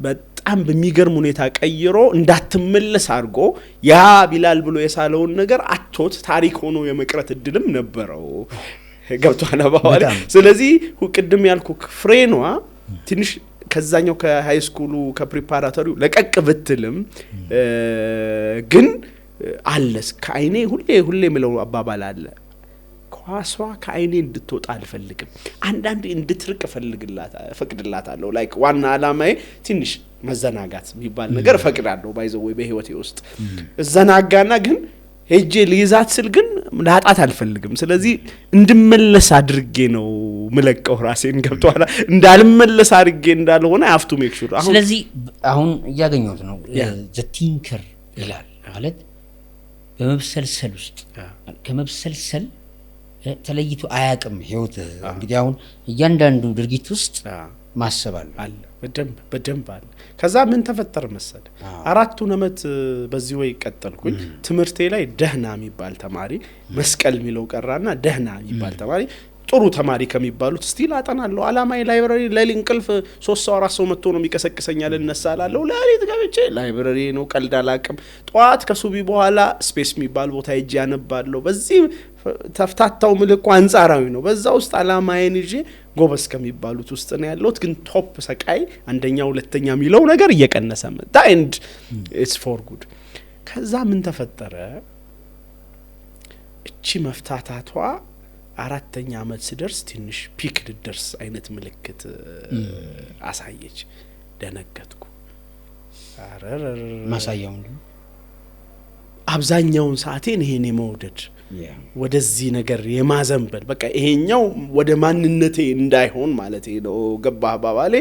በጣም በሚገርም ሁኔታ ቀይሮ እንዳትመለስ አድርጎ ያ ቢላል ብሎ የሳለውን ነገር አቶት ታሪክ ሆኖ የመቅረት እድልም ነበረው። ገብቷል አባባል። ስለዚህ ቅድም ያልኩክ ፍሬኗ ትንሽ ከዛኛው ከሃይ ስኩሉ ከፕሪፓራቶሪው ለቀቅ ብትልም ግን አለስ ከአይኔ ሁሌ ምለው አባባል አለ ኳሷ ከአይኔ እንድትወጣ አልፈልግም። አንዳንዴ እንድትርቅ ፈቅድላታለሁ። ላይክ ዋና አላማዬ ትንሽ መዘናጋት የሚባል ነገር ፈቅዳለሁ። ባይዘው ወይ በህይወቴ ውስጥ እዘናጋና ግን ሄጄ ልይዛት ስል ግን ላጣት አልፈልግም። ስለዚህ እንድመለስ አድርጌ ነው ምለቀው ራሴን። ገብቷል እንዳልመለስ አድርጌ እንዳልሆነ አፍቱ ሜክ ሹር። ስለዚህ አሁን ያገኘሁት ነው ዘ ቲንከር ይላል ማለት በመብሰልሰል ውስጥ ከመብሰልሰል ተለይቶ አያቅም ህይወት። እንግዲህ አሁን እያንዳንዱ ድርጊት ውስጥ ማሰብ አለ በደንብ አለ። ከዛ ምን ተፈጠረ መሰለ 4 ዓመት በዚህ ወይ ቀጠልኩኝ። ትምርቴ ላይ ደህና የሚባል ተማሪ መስቀል ሚለው ቀራና ደህና የሚባል ተማሪ ጥሩ ተማሪ ከሚባሉት ስቲል አጠናለሁ። አላማይ ላይብራሪ ለሊት እንቅልፍ 3 ሰው 4 ሰው መጥቶ ነው የሚቀሰቅሰኛል። እነሳላለሁ ለሊት ገብቼ ላይብራሪ ነው ቀልድ አላቅም። ጧት ከሱቢ በኋላ ስፔስ የሚባል ቦታ ሄጄ ያነባለሁ። በዚህ ተፍታታው ምልኩ አንጻራዊ ነው። በዛ ውስጥ አላማዬን ይዤ ጎበስ ከሚባሉት ውስጥ ነው ያለሁት። ግን ቶፕ ሰቃይ አንደኛ ሁለተኛ የሚለው ነገር እየቀነሰ መጣ and it's for good። ከዛ ምን ተፈጠረ እቺ መፍታታቷ 4ኛ ዓመት ሲደርስ ትንሽ ፒክ ድርስ አይነት ምልክት አሳየች። ደነገጥኩ። ማሳያው ነው አብዛኛውን ሰዓቴን ይሄን የመውደድ ወደዚህ ነገር የማዘንበል በቃ ይሄኛው ወደ ማንነቴ እንዳይሆን ማለት ነው። ገባህ ባባሌ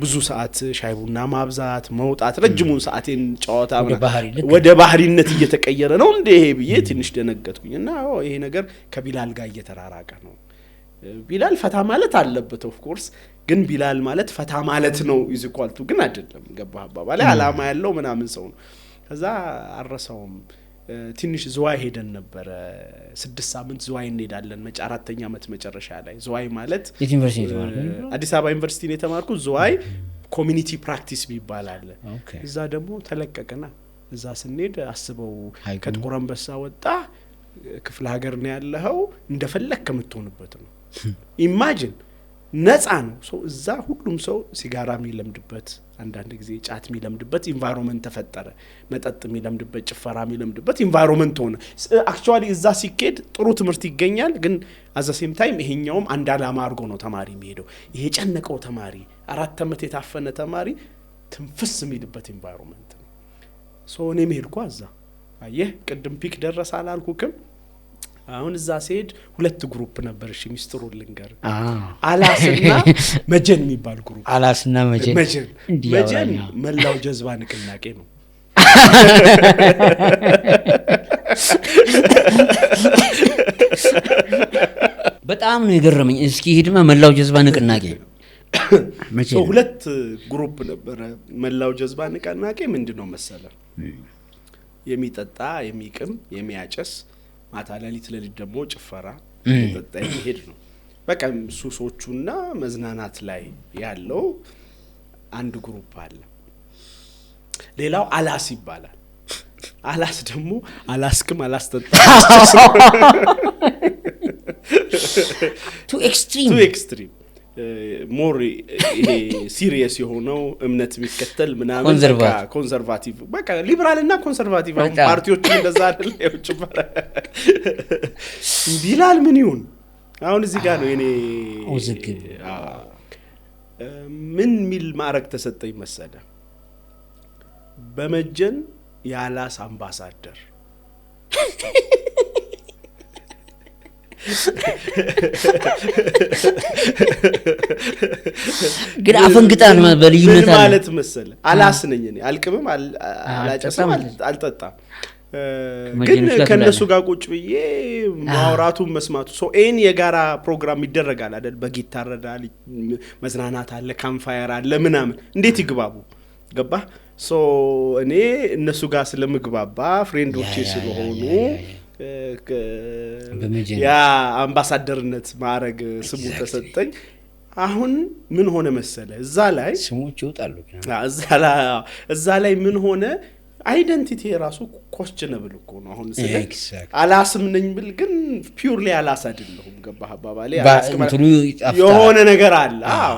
ብዙ ሰዓት ሻይ ቡና ማብዛት መውጣት ረጅሙን ሰዓቴን ጨዋታ ወደ ባህሪነት እየተቀየረ ነው እንዴ ብዬ ትንሽ ደነገጥኩኝና ይሄ ነገር ከቢላል ጋር እየተራራቀ ነው። ቢላል ፈታ ማለት አለበት ኦፍ ኮርስ፣ ግን ቢላል ማለት ፈታ ማለት ነው ኢዝ ኢኳል ቱ ግን አይደለም። ገባህ ባባሌ አላማ ያለው ምናምን ሰው ነው። ከዛ አረሳውም ትንሽ ዝዋይ ሄደን ነበር 6 ሳምንት ዝዋይ እንሄዳለን 4ኛ ዓመት መጨረሻ ላይ። ዝዋይ ማለት ዩኒቨርሲቲ አዲስ አበባ ዩኒቨርሲቲ ነው የተማርኩት። ዝዋይ ኮሚኒቲ ፕራክቲስ ይባላል። እዛ ደግሞ ተለቀቀና እዛ ስንሄድ አስበው ከጥቁር አንበሳ ወጣ ክፍለ ሀገር ነው ያለው እንደፈለክ ከምትሆንበት ነው። ኢማጂን ነፃ ነው። ሶ እዛ ሁሉም ሰው ሲጋራ የሚለምድበት አንዳንድ ጊዜ ጫት የሚለምድበት ኢንቫይሮንመንት ተፈጠረ። መጠጥ የሚለምድበት ጭፈራ የሚለምድበት ኢንቫይሮንመንት ሆነ። አክቹአሊ እዛ ሲኬድ ጥሩ ትምህርት ይገኛል። ግን አዘ ሴም ታይም ይሄኛውም አንድ አላማ አድርጎ ነው ተማሪ የሚሄደው። ይሄ ጨነቀው ተማሪ 4 ዓመት የታፈነ ተማሪ ትንፍስ የሚልበት ኢንቫይሮንመንት ነው። ሶ እኔ መሄድኩ እዛ አየህ ቅድም ፒክ ደረሰ አላልኩክም? አሁን እዛ ሲሄድ 2 ግሩፕ ነበር። እሺ ሚስጥሩ ልንገር። አላስና መጀን የሚባል ግሩፕ። አላስና መጀን መላው ጀዝባ ንቅናቄ ነው። በጣም ነው የገረመኝ። እስኪ ሄድማ መላው ጀዝባ ንቅናቄ መቼ 2 ግሩፕ ነበር። መላው ጀዝባ ንቅናቄ ምንድነው መሰለ የሚጠጣ የሚቅም የሚያጨስ ማታ ለሊት ደግሞ ጭፈራ የጠጣ ይሄድ ነው። በቃ ሱሶቹና መዝናናት ላይ ያለው አንድ ግሩፕ አለ። ሌላው አላስ ይባላል። አላስ ደግሞ አላስክም አላስጠጣ ቱ ኤክስትሪም ሞር ይሄ ሲሪየስ የሆነው እምነት የሚከተል ምናምን ኮንሰርቫቲቭ በቃ ሊበራል እና ኮንሰርቫቲቭ ፓርቲዎች እንደዛ አይደል ያውጭ ቢላል ምን ይሁን አሁን እዚህ ጋር ነው የኔ ውዝግብ። ምን ሚል ማዕረግ ተሰጠኝ መሰለ በመጀን የአላስ አምባሳደር። ግን አፈንግጣን በልዩነት ማለት መሰለ አላስ ነኝ እኔ አልቅምም አላጨስም አልጠጣም። ግን ከነሱ ጋር ቁጭ ብዬ ማውራቱን መስማቱ ሶ ኤን የጋራ ፕሮግራም ይደረጋል አይደል? በጊታር ረዳል መዝናናት አለ ካምፋየር አለ ምናምን እንዴት ይግባቡ ገባህ? ሶ እኔ እነሱ ጋር ስለምግባባ ፍሬንዶቼ ስለሆኑ ያ አምባሳደርነት ማዕረግ ስሙ ተሰጠኝ። አሁን ምን ሆነ መሰለ እዛ ላይ ስሞች ይወጣሉ። እዛ ላይ ምን ሆነ አይደንቲቲ ራሱ ኮስቸነብል እኮ ነው። አሁን ስለ አላስም ነኝ ብል ግን ፒውርሊ አላስ አይደለሁም። ገባህ አባባሌ? የሆነ ነገር አለ። አዎ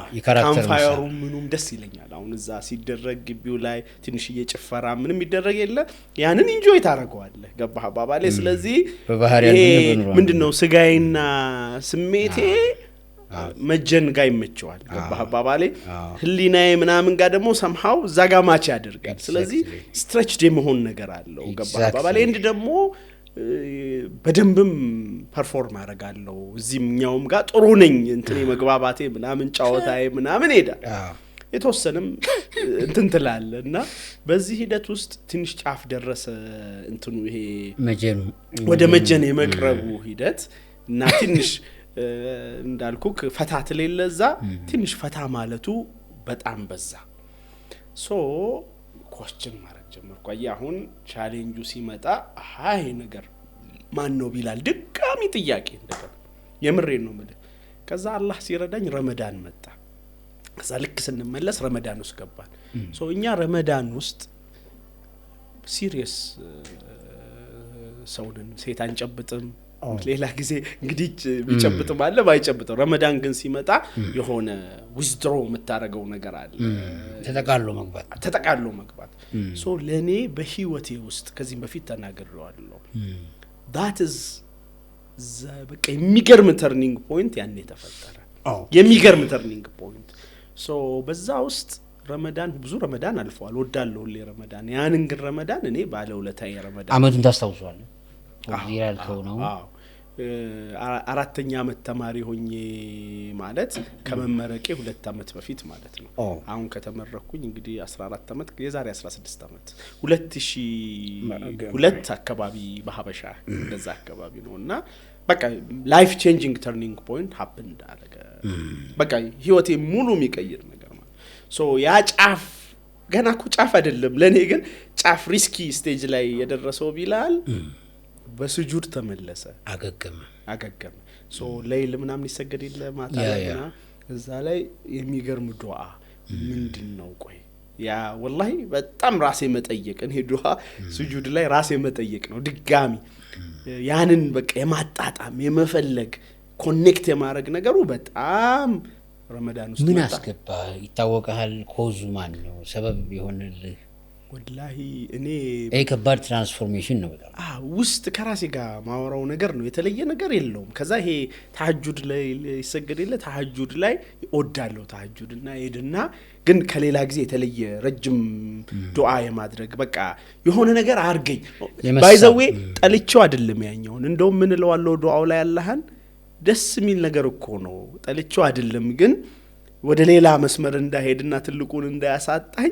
ካምፋየሩ ምኑም ደስ ይለኛል። አሁን እዛ ሲደረግ ግቢው ላይ ትንሽ እየጨፈራ ምንም ይደረግ የለ ያንን ኢንጆይ ታደርገዋለህ። ገባህ አባባሌ? ስለዚህ ምንድነው ስጋዬና ስሜቴ መጀን ጋር ይመቸዋል። ገባህ አባባሌ? ህሊናዬ ምናምን ጋር ደግሞ somehow እዛ ጋር ማች ያደርጋል። ስለዚህ ስትሬችድ የመሆን ነገር አለው። ገባህ አባባሌ? እንድ ደግሞ በደንብም ፐርፎርም አደርጋለሁ። እዚህኛውም ጋር ጥሩ ነኝ እንትን መግባባቴ ምናምን ጫወታዬ ምናምን ሄዳል። የተወሰነም እንትን ትላለና በዚህ ሂደት ውስጥ ትንሽ ጫፍ ደረሰ እንትኑ ይሄ መጀን ወደ መጀን የመቅረቡ ሂደት እና ትንሽ እንዳልኩክ ፈታት ለለዛ ትንሽ ፈታ ማለቱ በጣም በዛ ሶ ኳስችን ማድረግ ጀመርኩ አሁን ቻሌንጁ ሲመጣ አይ ነገር ማን ነው ቢላል ድጋሚ ጥያቄ እንደገና የምሬን ነው ማለት ከዛ አላህ ሲረዳኝ ረመዳን መጣ ከዛ ልክ ስንመለስ ረመዳን ውስጥ ገባን ሶ እኛ ረመዳን ውስጥ ሲሪየስ ሰውን ሴት አንጨብጥም ሌላ ጊዜ እንግዲህ ቢጨብጥም አለ ባይጨብጥም ረመዳን ግን ሲመጣ የሆነ ዊዝድሮ መታረገው ነገር አለ ተጠቃሎ መግባት ሶ ለኔ በህይወቴ ውስጥ ከዚህ በፊት ተናግሬዋለሁ that is በቃ የሚገርም ተርኒንግ ፖይንት ያኔ ተፈጠረ የሚገርም ተርኒንግ ፖይንት ሶ በዛ ውስጥ ረመዳን ብዙ ረመዳን አልፏል ወዳለው ለረመዳን ያንን ግን ረመዳን እኔ ባለውለታዬ ረመዳን አመቱን ታስታውሳለህ እዚህ ያልከው ነው አራተኛ አመት ተማሪ ሆኜ ማለት ከመመረቄ 2 አመት በፊት ማለት ነው አሁን ከተመረኩኝ እንግዲህ 14 አመት የዛሬ 16 አመት 2002 አካባቢ በሐበሻ እንደዛ አካባቢ ነውና በቃ ላይፍ ቼንጂንግ ተርኒንግ ፖይንት ሃፕንድ አለገ በቃ ህይወቴ ሙሉ የሚቀይር ነገር ማለት ሶ ያ ጫፍ ገና እኮ ጫፍ አይደለም ለኔ ግን ጫፍ ሪስኪ ስቴጅ ላይ የደረሰው ቢላል በስጁድ ተመለሰ አገገመ ሶ ሌይል ምናምን ይሰገድ ይለ ማታለና እዛ ላይ የሚገርም ዱዓ ምንድነው ቆይ ያ ወላሂ በጣም ራሴ መጠየቅ እኔ ዱዓ ስጁድ ላይ ራሴ መጠየቅ ነው ድጋሚ ያንን በቃ የማጣጣም የመፈለግ ኮኔክት የማድረግ ነገሩ በጣም ረመዳን ውስጥ ምን አስገባ ይታወቃል ኮዙ ማን ነው ሰበብ ቢሆንልህ ወላሂ እኔ ከባድ ትራንስፎርሜሽን ነው በጣም ውስጥ ከራሴ ጋር ማወራው ነገር ነው የተለየ ነገር የለውም ከዛ ይሄ ተሐጁድ ላይ ይሰገድለ ተሐጁድ ላይ ይወዳለው ተሐጁድና ሄድና ግን ከሌላ ጊዜ የተለየ ረጅም ዱዓ የማድረግ በቃ የሆነ ነገር አርገኝ ባይዘዌ ጠልቼው አይደለም ያኛውን እንደውም ምን ለዋለው ዱዓው ላይ አላህን ደስ የሚል ነገር እኮ ነው ጠልቼው አይደለም ግን ወደ ሌላ መስመር እንዳይሄድና ትልቁን እንዳያሳጣኝ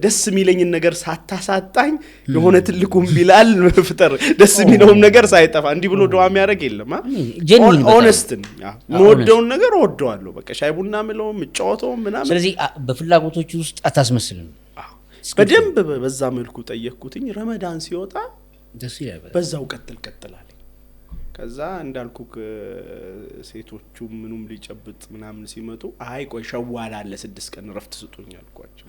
ደስ የሚለኝ ነገር ሳታሳጣኝ የሆነ ትልቁን ቢላል ፍጠር ደስ የሚለውም ነገር ሳይጠፋ እንዲ ብሎ ዱዓ የሚያደርግ የለም ኦነስት ሞደውን ነገር ወደዋለሁ በቃ ሻይቡና ምለው ምጫወተው ምናምን ስለዚህ በፍላጎቶች ውስጥ አታስመስልም በደንብ በዛ መልኩ ጠየቅኩትኝ ረመዳን ሲወጣ ደስ ይላል በዛው ቀጥላል ከዛ እንዳልኩ ሴቶቹ ምኑም ሊጨብጥ ምናምን ሲመጡ አይ ቆይ ሸዋል አለ 6 ቀን ረፍት ስጡኝ አልኳቸው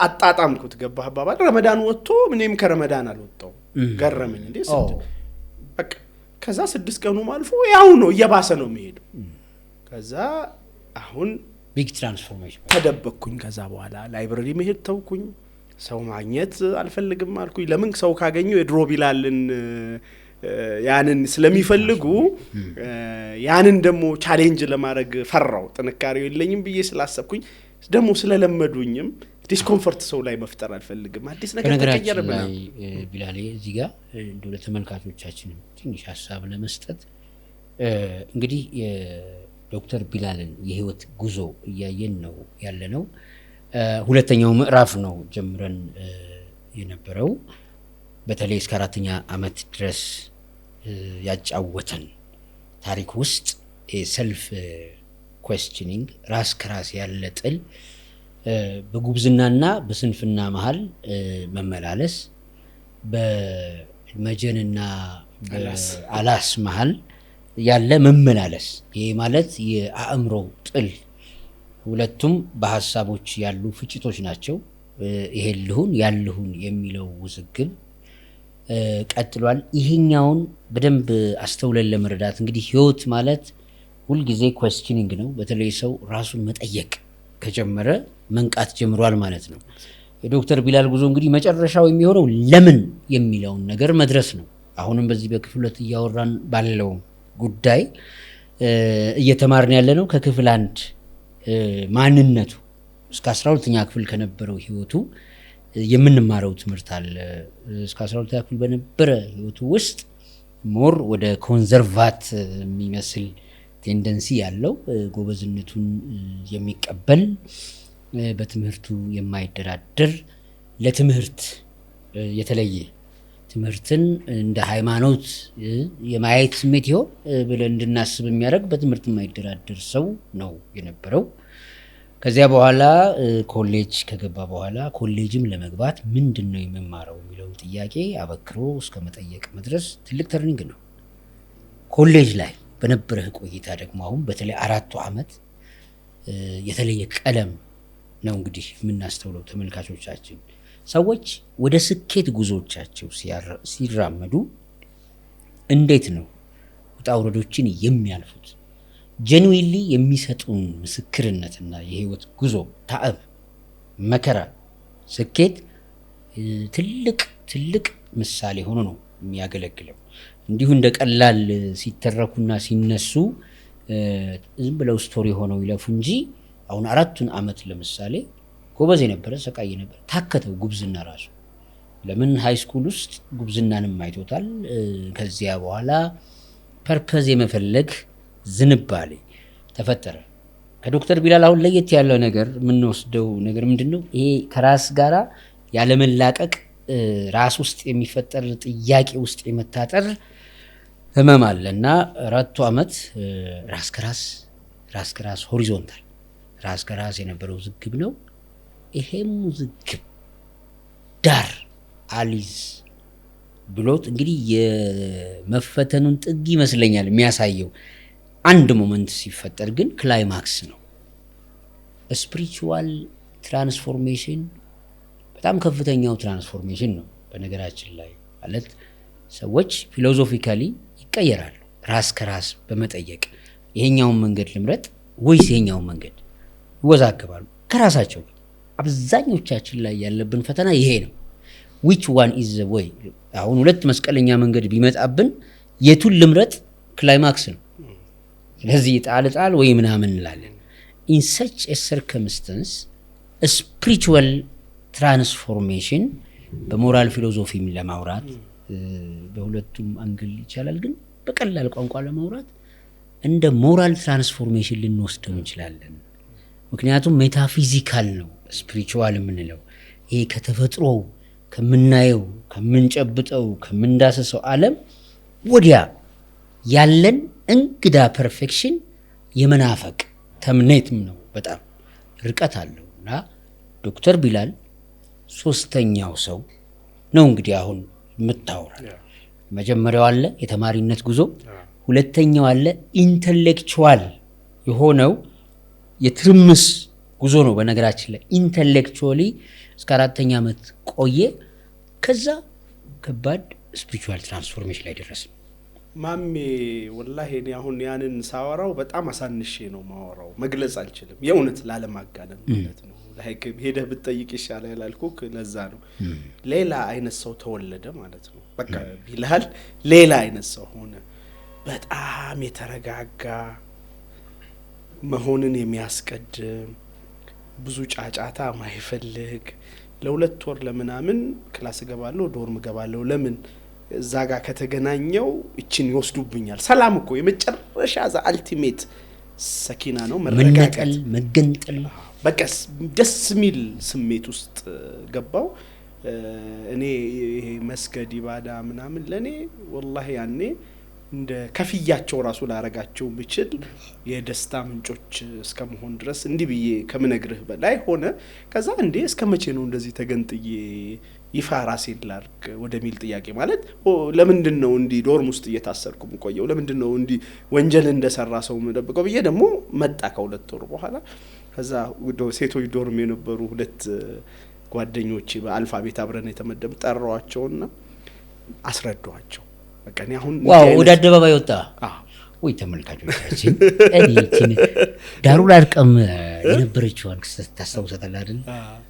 አጣጣምኩት ገባህ አባባል ረመዳን ወጥቶ ምንም ከረመዳን አልወጣው ገረመኝ እንዴ በቃ ከዛ 6 ቀኑ ማልፎ ያው ነው እየባሰ ነው የሚሄደው ከዛ አሁን ቢግ ትራንስፎርሜሽን ተደበቅኩኝ ከዛ በኋላ ላይብረሪ መሄድ ተውኩኝ ሰው ማግኘት አልፈልግም አልኩኝ ለምን ሰው ካገኘው የድሮ ቢላልን ያንን ስለሚፈልጉ ያንን ደሞ ቻሌንጅ ለማድረግ ፈራው ጥንካሬው የለኝም ብዬ ስላሰብኩኝ ደሞ ስለለመዱኝም ዲስኮምፎርት ሰው ላይ መፍጠር አልፈልግም አዲስ ነገር ተቀየረብና ቢላሌ እዚህ ጋር እንደው ለተመልካቾቻችን ትንሽ ሐሳብ ለመስጠት እንግዲህ የዶክተር ቢላልን የህይወት ጉዞ እያየን ነው ያለነው ሁለተኛው ምዕራፍ ነው ጀምረን የነበረው በተለይ እስከ 4ኛ አመት ድረስ ያጫወተን ታሪክ ውስጥ ሰልፍ ኩዌስቸኒንግ ራስ ከራስ ያለ ጥል በጉብዝናና በስንፍና መሃል መመላለስ በመጀንና በአላስ መሃል ያለ መመላለስ ይሄ ማለት የአእምሮ ጥል ሁለቱም በሐሳቦች ያሉ ፍጭቶች ናቸው ይሄልሁን ያልሁን የሚለው ውዝግብ ቀጥሏል ይሄኛውን በደንብ አስተውለን ለመረዳት እንግዲህ ህይወት ማለት ሁሉ ጊዜ ኩዌስቸኒንግ ነው በተለይ ሰው ራሱን መጠየቅ ከጀመረ መንቃት ጀምሯል ማለት ነው የዶክተር ቢላል ጉዞ እንግዲህ መጨረሻው የሚሆነው ለምን የሚለው ነገር መድረስ ነው አሁንም በዚህ በክፍል 2 ያወራን ባለው ጉዳይ እየተማርን ያለነው ከክፍል 1 ማንነቱ እስከ 12ኛ ክፍል ከነበረው ህይወቱ የምንማረው ትምህርት አለ እስከ 12ኛ ክፍል በነበረ ህይወቱ ውስጥ ሞር ወደ ኮንዘርቫት የሚመስል ቴንደንሲ ያለው ጎበዝነቱን የሚቀበል በትምህርቱ የማይደራደር ለትምህርት የተለየ ትምህርትን እንደ ሃይማኖት የማየት ስሜት ይሆን ብለን እንድናስብ የሚያደርግ በትምህርት የማይደራደር ሰው ነው የነበረው ከዚያ በኋላ ኮሌጅ ከገባ በኋላ ኮሌጅም ለመግባት ምንድን ነው የምማረው የሚለውን ጥያቄ አበክሮ እስከ መጠየቅ መድረስ ትልቅ ተርኒንግ ነው። ኮሌጅ ላይ በነበረህ ቆይታ ደግሞ አሁን በተለይ 4 ዓመት የተለየ ቀለም ነው እንግዲህ የምናስተውለው። ተመልካቾቻችን ሰዎች ወደ ስኬት ጉዞቻቸው ሲራመዱ እንዴት ነው ውጣ ውረዶችን የሚያልፉት? ጀንዊንሊ የሚሰጡን ምስክርነትና የህይወት ጉዞ ታዕብ፣ መከራ፣ ስኬት ትልቅ ምሳሌ ሆኖ ነው የሚያገለግለው። እንዲሁ እንደ ቀላል ሲተረኩና ሲነሱ ዝም ብለው ስቶሪ ሆነው ይለፉ እንጂ አሁን 4 ዓመት ለምሳሌ ጎበዝ የነበረ ሰቃይ የነበረ ታከተው ጉብዝና ራሱ ለምን ሃይ ስኩል ውስጥ ጉብዝናንም አይቶታል። ከዚያ በኋላ ፐርፐዝ የመፈለግ ዝንባሌ ተፈጠረ። ከዶክተር ቢላል አሁን ለየት ያለው ነገር የምንወስደው ነገር ምንድነው? ይሄ ከራስ ጋራ ያለመላቀቅ ራስ ውስጥ የሚፈጠር ጥያቄ ውስጥ የመታጠር ህመም አለ እና 4 ዓመት ራስ ከራስ ሆሪዞንታል ራስ ከራስ የነበረው ዝግብ ነው። ይሄም ዝግብ ዳር አሊዝ ብሎት እንግዲህ የመፈተኑን ጥግ ይመስለኛል የሚያሳየው። አንድ ሞመንት ሲፈጠር ግን ክላይማክስ ነው። ስፒሪቹዋል ትራንስፎርሜሽን በጣም ከፍተኛው ትራንስፎርሜሽን ነው። በነገራችን ላይ ማለት ሰዎች ፊሎሶፊካሊ ይቀየራሉ። ራስ ከራስ በመጠየቅ ይሄኛውን መንገድ ልምረጥ ወይስ ይሄኛውን መንገድ ይወዛገባሉ ከራሳቸው። አብዛኞቻችን ላይ ያለብን ፈተና ይሄ ነው። which one is the way? አሁን 2 መስቀለኛ መንገድ ቢመጣብን የቱን ልምረጥ? ክላይማክስ ነው። ስለዚህ ጣል ወይ ምናምን እንላለን። in such a circumstance a spiritual transformation በሞራል ፊሎሶፊም ለማውራት በሁለቱም አንግል ይቻላል፣ ግን በቀላል ቋንቋ ለማውራት እንደ ሞራል ትራንስፎርሜሽን ልንወስደው እንችላለን። ምክንያቱም ሜታፊዚካል ነው ስፒሪቹዋል የምንለው። ይሄ ከተፈጥሮ ከምናየው ከምንጨብጠው ከምንዳሰሰው ዓለም ወዲያ ያለን እንግዳ ፐርፌክሽን የመናፈቅ ተምኔትም ነው። በጣም ርቀት አለው እና ዶክተር ቢላል 3ኛው ሰው ነው እንግዲህ አሁን የምታወራ። መጀመሪያው አለ የተማሪነት ጉዞ፣ 2ኛው አለ ኢንተሌክቹዋል የሆነው የትርምስ ጉዞ ነው። በነገራችን ላይ ኢንተሌክቹዋሊ እስከ 4ኛ ዓመት ቆየ። ከዛ ከባድ ስፒሪቹዋል ትራንስፎርሜሽን ላይ ደረሰ። ማሜ ወላሂ እኔ አሁን ያንን ሳወራው በጣም አሳንሼ ነው ማወራው፣ መግለጽ አልችልም። የእውነት ላለማጋነን ማለት ነው። ላይክ ሄደህ ብትጠይቅ ይሻላል ያላልኩክ ለዛ ነው። ሌላ አይነት ሰው ተወለደ ማለት ነው። በቃ ቢላል ሌላ አይነት ሰው ሆነ። በጣም የተረጋጋ መሆንን የሚያስቀድም ብዙ ጫጫታ ማይፈልግ ለ2 ወር ለምናምን ክላስ ገባለሁ ዶርም ገባለሁ። ለምን እዛ ጋር ከተገናኘው እቺን ይወስዱብኛል። ሰላም እኮ የመጨረሻ ዛ አልቲሜት ሰኪና ነው። መረጋጋት፣ መገንጠል፣ በቃ ደስ የሚል ስሜት ውስጥ ገባው። እኔ ይሄ መስገድ ኢባዳ ምናምን ለኔ ወላሂ ያኔ እንደ ከፍያቸው ራሱ ላረጋቸው ብችል የደስታ ምንጮች እስከመሆን ድረስ እንዲህ ብዬ ከምነግርህ በላይ ሆነ። ከዛ እንዴ እስከመቼ ነው እንደዚህ ተገንጥዬ ይፋ ራሴን ላርግ ወደሚል ጥያቄ ማለት ለምንድን ነው እንዲህ ዶርም ውስጥ እየታሰርኩም ቆየው? ለምንድን ነው እንዲህ ወንጀል እንደሰራ ሰው መደብቀው ብዬ ደግሞ መጣ ከ2 ወር በኋላ። ከዛ ሴቶች ዶርም የነበሩ 2 ጓደኞቼ በአልፋቤት አብረን የተመደብ ጠራዋቸውና አስረዳዋቸው። በቃ እኔ አሁን ወደ አደባባይ ወጣ። ወይ ተመልካቾቻችን እኔ ዳሩል አርቀም የነበረችውን ክስተት ታስታውሳለህ አይደል?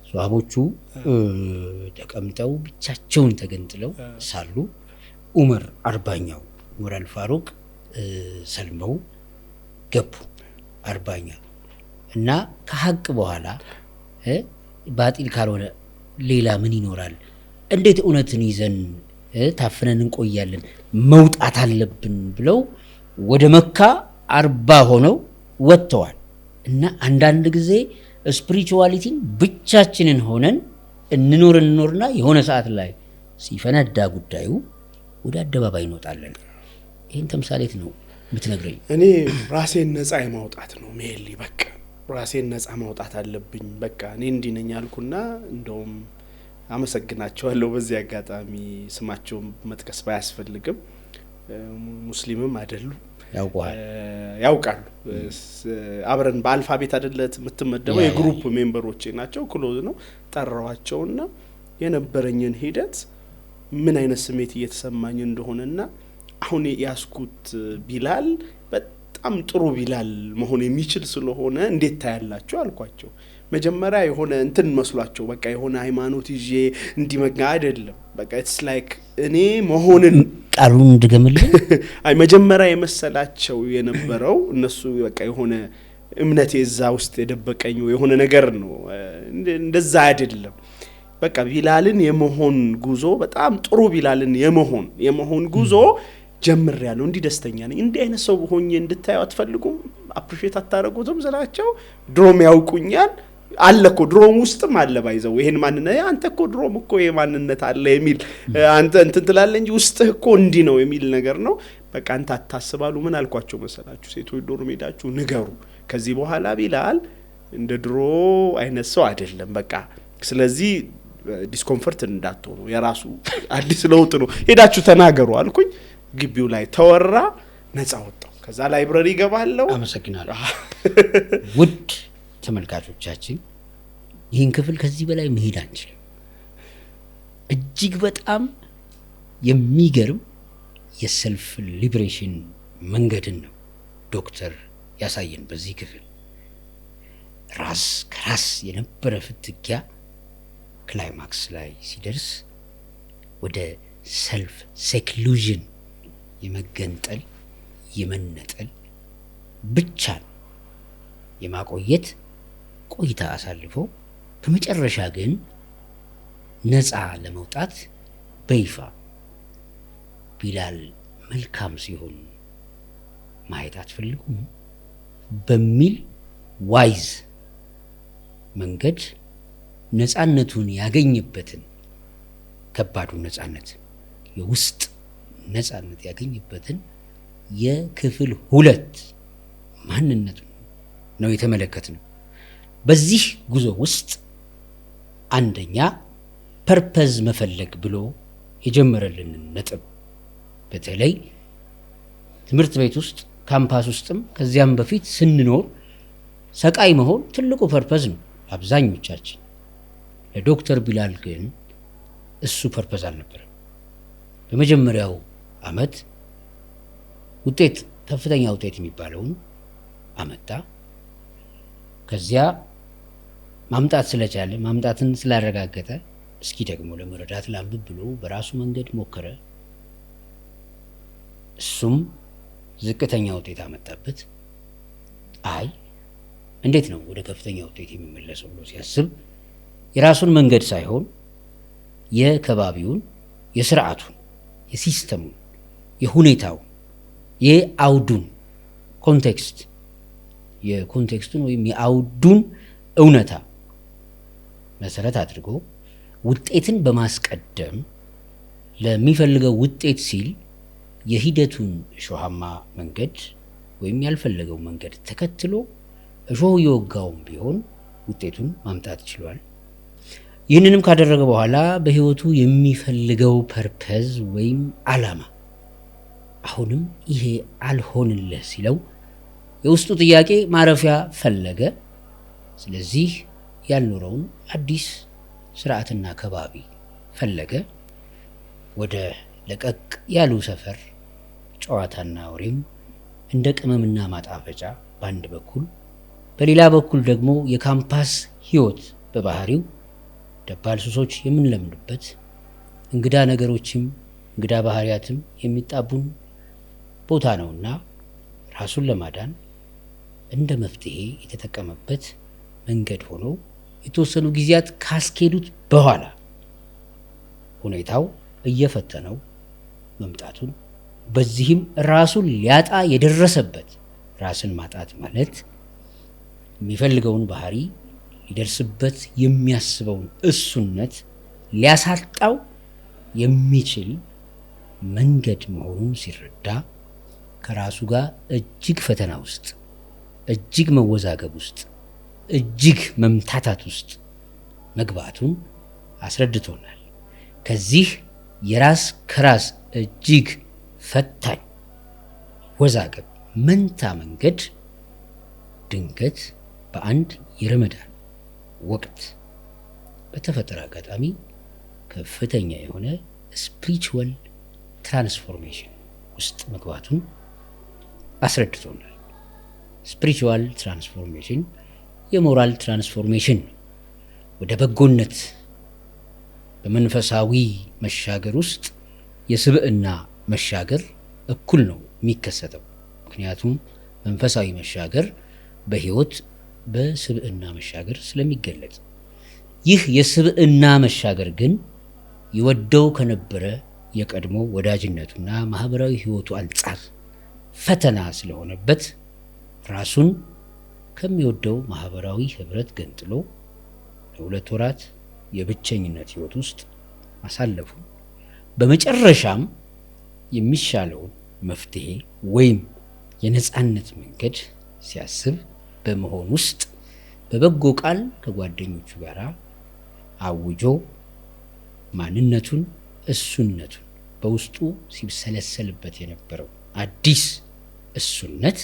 ሷሃቦቹ ተቀምጠው ብቻቸውን ተገንጥለው ሳሉ ዑመር 40ኛው ዑመር አልፋሩቅ ሰልመው ገቡ 40ኛ እና ከሐቅ በኋላ ባጢል ካልሆነ ሌላ ምን ይኖራል? እንዴት እውነትን ይዘን ታፍነን እንቆያለን? መውጣት አለብን ብለው ወደ መካ 40 ሆነው ወጥተዋል። እና አንዳንድ ጊዜ ስፒሪቹዋሊቲን ብቻችንን ሆነን እንኖርና የሆነ ሰዓት ላይ ሲፈነዳ ጉዳዩ ወደ አደባባይ እንወጣለን። ይሄን ተምሳሌት ነው የምትነግረኝ? እኔ ራሴን ነፃ የማውጣት ነው ሜሊ። በቃ ራሴን ነፃ ማውጣት አለብኝ በቃ እኔ እንዲህ ነኝ አልኩና እንደውም አመሰግናቸዋለሁ በዚህ አጋጣሚ ስማቸውን መጥቀስ ባያስፈልግም ሙስሊምም አይደሉም ያውቃሉ አብረን በአልፋቤት አይደለት የምትመደበው የግሩፕ ሜምበሮቼ ናቸው ክሎዝ ነው ጠራዋቸውና የነበረኝን ሂደት ምን አይነት ስሜት እየተሰማኝ እንደሆነና አሁን ያስኩት ቢላል በጣም ጥሩ ቢላል መሆን የሚችል ስለሆነ እንዴት ታያላችሁ አልኳቸው መጀመሪያ የሆነ እንትን መስሏቸው በቃ የሆነ ሃይማኖት ይዤ እንዲመጋ አይደለም በቃ ኢትስ ላይክ እኔ መሆንን ቃሉን እንደገመልኝ አይ መጀመሪያ የመሰላቸው የነበረው እነሱ በቃ የሆነ እምነቴ እዛ ውስጥ የደበቀኝ የሆነ ነገር ነው እንደዛ አይደለም በቃ ቢላልን የመሆን ጉዞ በጣም ጥሩ ቢላልን የመሆን ጉዞ ጀምሬያለሁ እንዲ ደስተኛ ነኝ እንዲ አይነት ሰው ሆኜ እንድታዩ አትፈልጉም አፕሪሺየት አታረጉትም ዘላቸው ድሮም ያውቁኛል አለኮ ድሮም ውስጥም አለ ባይዘው ይሄን ማንነት አንተ እኮ ድሮም እኮ የማንነት አለ የሚል አንተ እንትን ትላለህ እንጂ ውስጥህ እኮ እንዲ ነው የሚል ነገር ነው በቃ አንተ አታስባሉ ምን አልኳቸው መሰላችሁ ሴቶች ዶርም ሄዳችሁ ንገሩ ከዚህ በኋላ ቢላል እንደ ድሮ አይነት ሰው አይደለም በቃ ስለዚህ ዲስኮምፎርት እንዳትሆኑ የራሱ አዲስ ለውጥ ነው ሄዳችሁ ተናገሩ አልኩኝ ግቢው ላይ ተወራ ነፃ ወጣው ከዛ ላይብረሪ ገባለው አመሰግናለሁ ውድ ተመልካቾቻችን ይህን ክፍል ከዚህ በላይ መሄድ አንችልም እጅግ በጣም የሚገርም የሰልፍ ሊበሬሽን መንገድን ነው ዶክተር ያሳየን በዚህ ክፍል ራስ ከራስ የነበረ ፍትጊያ ክላይማክስ ላይ ሲደርስ ወደ ሰልፍ ሴክሉዥን የመገንጠል የመነጠል ብቻ የማቆየት ቆይታ አሳልፎ በመጨረሻ ግን ነፃ ለመውጣት በይፋ ቢላል መልካም ሲሆን ማየት አትፈልጉም በሚል ዋይዝ መንገድ ነፃነቱን ያገኘበትን ከባዱ ነፃነት የውስጥ ነፃነት ያገኘበትን የክፍል 2 ማንነት ነው የተመለከትነው በዚህ ጉዞ ውስጥ አንደኛ ፐርፐዝ መፈለግ ብሎ የጀመረልን ነጥብ በተለይ ትምህርት ቤት ውስጥ ካምፓስ ውስጥም ከዚያም በፊት ስንኖር ሰቃይ መሆን ትልቁ ፐርፐዝ ነው አብዛኞቻችን ለዶክተር ቢላል ግን እሱ ፐርፐዝ አልነበረም በመጀመሪያው አመት ውጤት ከፍተኛ ውጤት የሚባለውን አመጣ ከዚያ ማምጣት ስለቻለ ማምጣትን ስላረጋገጠ እስኪ ደግሞ ለመረዳት ላንብብ ብሎ በራሱ መንገድ ሞከረ እሱም ዝቅተኛ ውጤት አመጣበት አይ እንዴት ነው ወደ ከፍተኛ ውጤት የሚመለሰው ብሎ ሲያስብ የራሱን መንገድ ሳይሆን የከባቢውን የሥርዓቱን የሲስተሙን የሁኔታውን የአውዱን ኮንቴክስት የኮንቴክስቱን ወይም የአውዱን እውነታ መሰረት አድርጎ ውጤትን በማስቀደም ለሚፈልገው ውጤት ሲል የሂደቱን እሾሃማ መንገድ ወይም ያልፈለገው መንገድ ተከትሎ እሾህ የወጋውም ቢሆን ውጤቱን ማምጣት ይችላል ይህንንም ካደረገ በኋላ በህይወቱ የሚፈልገው ፐርፐዝ ወይም ዓላማ አሁንም ይሄ አልሆንልህ ሲለው የውስጡ ጥያቄ ማረፊያ ፈለገ ስለዚህ ያልኖረውን አዲስ ስርዓትና ከባቢ ፈለገ ወደ ለቀቅ ያሉ ሰፈር ጨዋታና ወሬም እንደ ቅመምና ማጣፈጫ በአንድ በኩል በሌላ በኩል ደግሞ የካምፓስ ህይወት በባህሪው ደባል ሱሶች የምንለምድበት እንግዳ ነገሮችም እንግዳ ባህሪያትም የሚጣቡን ቦታ ነውና ራሱን ለማዳን እንደ መፍትሄ የተጠቀመበት መንገድ ሆኖ የተወሰኑ ጊዜያት ካስኬዱት በኋላ ሁኔታው እየፈተነው መምጣቱን በዚህም ራሱን ሊያጣ የደረሰበት ራስን ማጣት ማለት የሚፈልገውን ባህሪ ሊደርስበት የሚያስበውን እሱነት ሊያሳጣው የሚችል መንገድ መሆኑን ሲረዳ ከራሱ ጋር እጅግ ፈተና ውስጥ እጅግ መወዛገብ ውስጥ እጅግ መምታታት ውስጥ መግባቱን አስረድቶናል። ከዚህ የራስ ከራስ እጅግ ፈታኝ ወዛገብ መንታ መንገድ ድንገት በአንድ የረመዳን ወቅት በተፈጠረ አጋጣሚ ከፍተኛ የሆነ ስፒሪቹዋል ትራንስፎርሜሽን ውስጥ መግባቱን አስረድቶናል። ስፒሪቹዋል ትራንስፎርሜሽን የሞራል ትራንስፎርሜሽን ነው። ወደ በጎነት በመንፈሳዊ መሻገር ውስጥ የስብዕና መሻገር እኩል ነው የሚከሰተው። ምክንያቱም መንፈሳዊ መሻገር በህይወት በስብዕና መሻገር ስለሚገለጽ፣ ይህ የስብዕና መሻገር ግን ይወደው ከነበረ የቀድሞ ወዳጅነቱና ማህበራዊ ህይወቱ አንጻር ፈተና ስለሆነበት ራሱን ከሚወደው ማህበራዊ ህብረት ገንጥሎ ለ2 ወራት የብቸኝነት ህይወት ውስጥ ማሳለፉ በመጨረሻም የሚሻለውን መፍትሄ ወይም የነጻነት መንገድ ሲያስብ በመሆን ውስጥ በበጎ ቃል ከጓደኞቹ ጋር አውጆ ማንነቱን እሱነቱን በውስጡ ሲሰለሰልበት የነበረው አዲስ እሱነት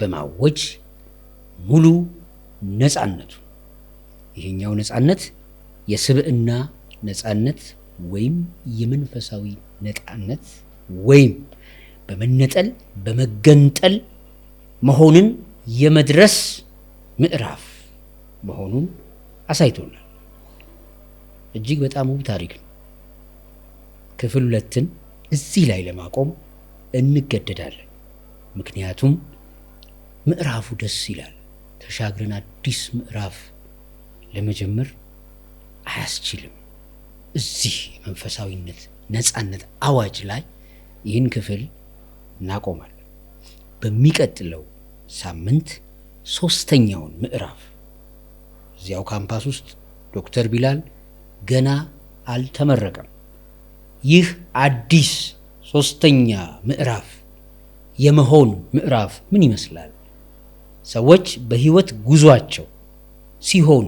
በማወጅ ሙሉ ነጻነቱ፣ ይሄኛው ነጻነት የስብዕና ነጻነት ወይም የመንፈሳዊ ነጻነት ወይም በመነጠል በመገንጠል መሆንን የመድረስ ምዕራፍ መሆኑን አሳይቶናል። እጅግ በጣም ውብ ታሪክ ነው። ክፍል 2ን እዚህ ላይ ለማቆም እንገደዳለን። ምክንያቱም ምዕራፉ ደስ ይላል። ተሻግረን አዲስ ምዕራፍ ለመጀመር አያስችልም። እዚህ የመንፈሳዊነት ነጻነት አዋጅ ላይ ይህን ክፍል እናቆማለን። በሚቀጥለው ሳምንት 3ኛውን ምዕራፍ እዚያው ካምፓስ ውስጥ ዶክተር ቢላል ገና አልተመረቀም። ይህ አዲስ 3ኛ ምዕራፍ የመሆን ምዕራፍ ምን ይመስላል? ሰዎች በህይወት ጉዟቸው ሲሆኑ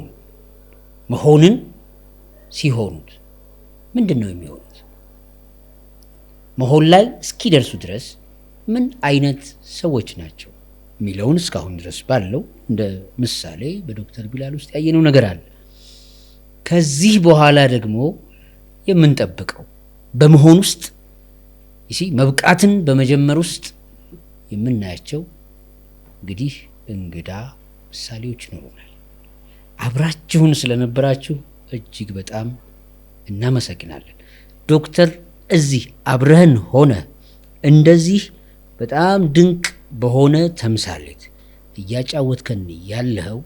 መሆንን ሲሆኑት ምንድን ነው የሚሆኑት? መሆን ላይ እስኪደርሱ ድረስ ምን አይነት ሰዎች ናቸው የሚለውን እስካሁን ድረስ ባለው እንደ ምሳሌ በዶክተር ቢላል ውስጥ ያየነው ነገር አለ። ከዚህ በኋላ ደግሞ የምንጠብቀው በመሆን ውስጥ መብቃትን በመጀመር ውስጥ የምናያቸው እንግዲህ እንግዳ ምሳሌዎች ይኖሩናል። አብራችሁን ስለነበራችሁ እጅግ በጣም እናመሰግናለን። ዶክተር እዚህ አብረህን ሆነ እንደዚህ በጣም ድንቅ በሆነ ተምሳሌት እያጫወትከን ያለኸው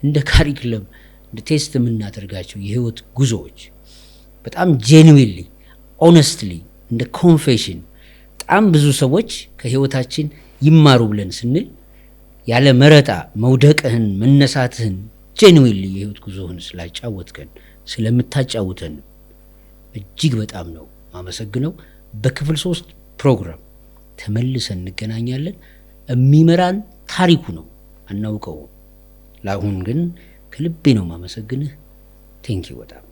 እንደ ካሪክለም እንደ ቴስት የምናደርጋቸው የህይወት ጉዞዎች በጣም ጄኒዊንሊ ኦነስትሊ እንደ ኮንፌሽን በጣም ብዙ ሰዎች ከህይወታችን ይማሩ ብለን ስንል ያለ መረጣ መውደቅህን መነሳትህን ጄኒዊንሊ የህይወት ጉዞህን ስላጫወትከን ስለምታጫውተን እጅግ በጣም ነው ማመሰግነው። በክፍል 3 ፕሮግራም ተመልሰን እንገናኛለን። የሚመራን ታሪኩ ነው፣ አናውቀውም። ለአሁን ግን ከልቤ ነው ማመሰግንህ። ቴንኪው በጣም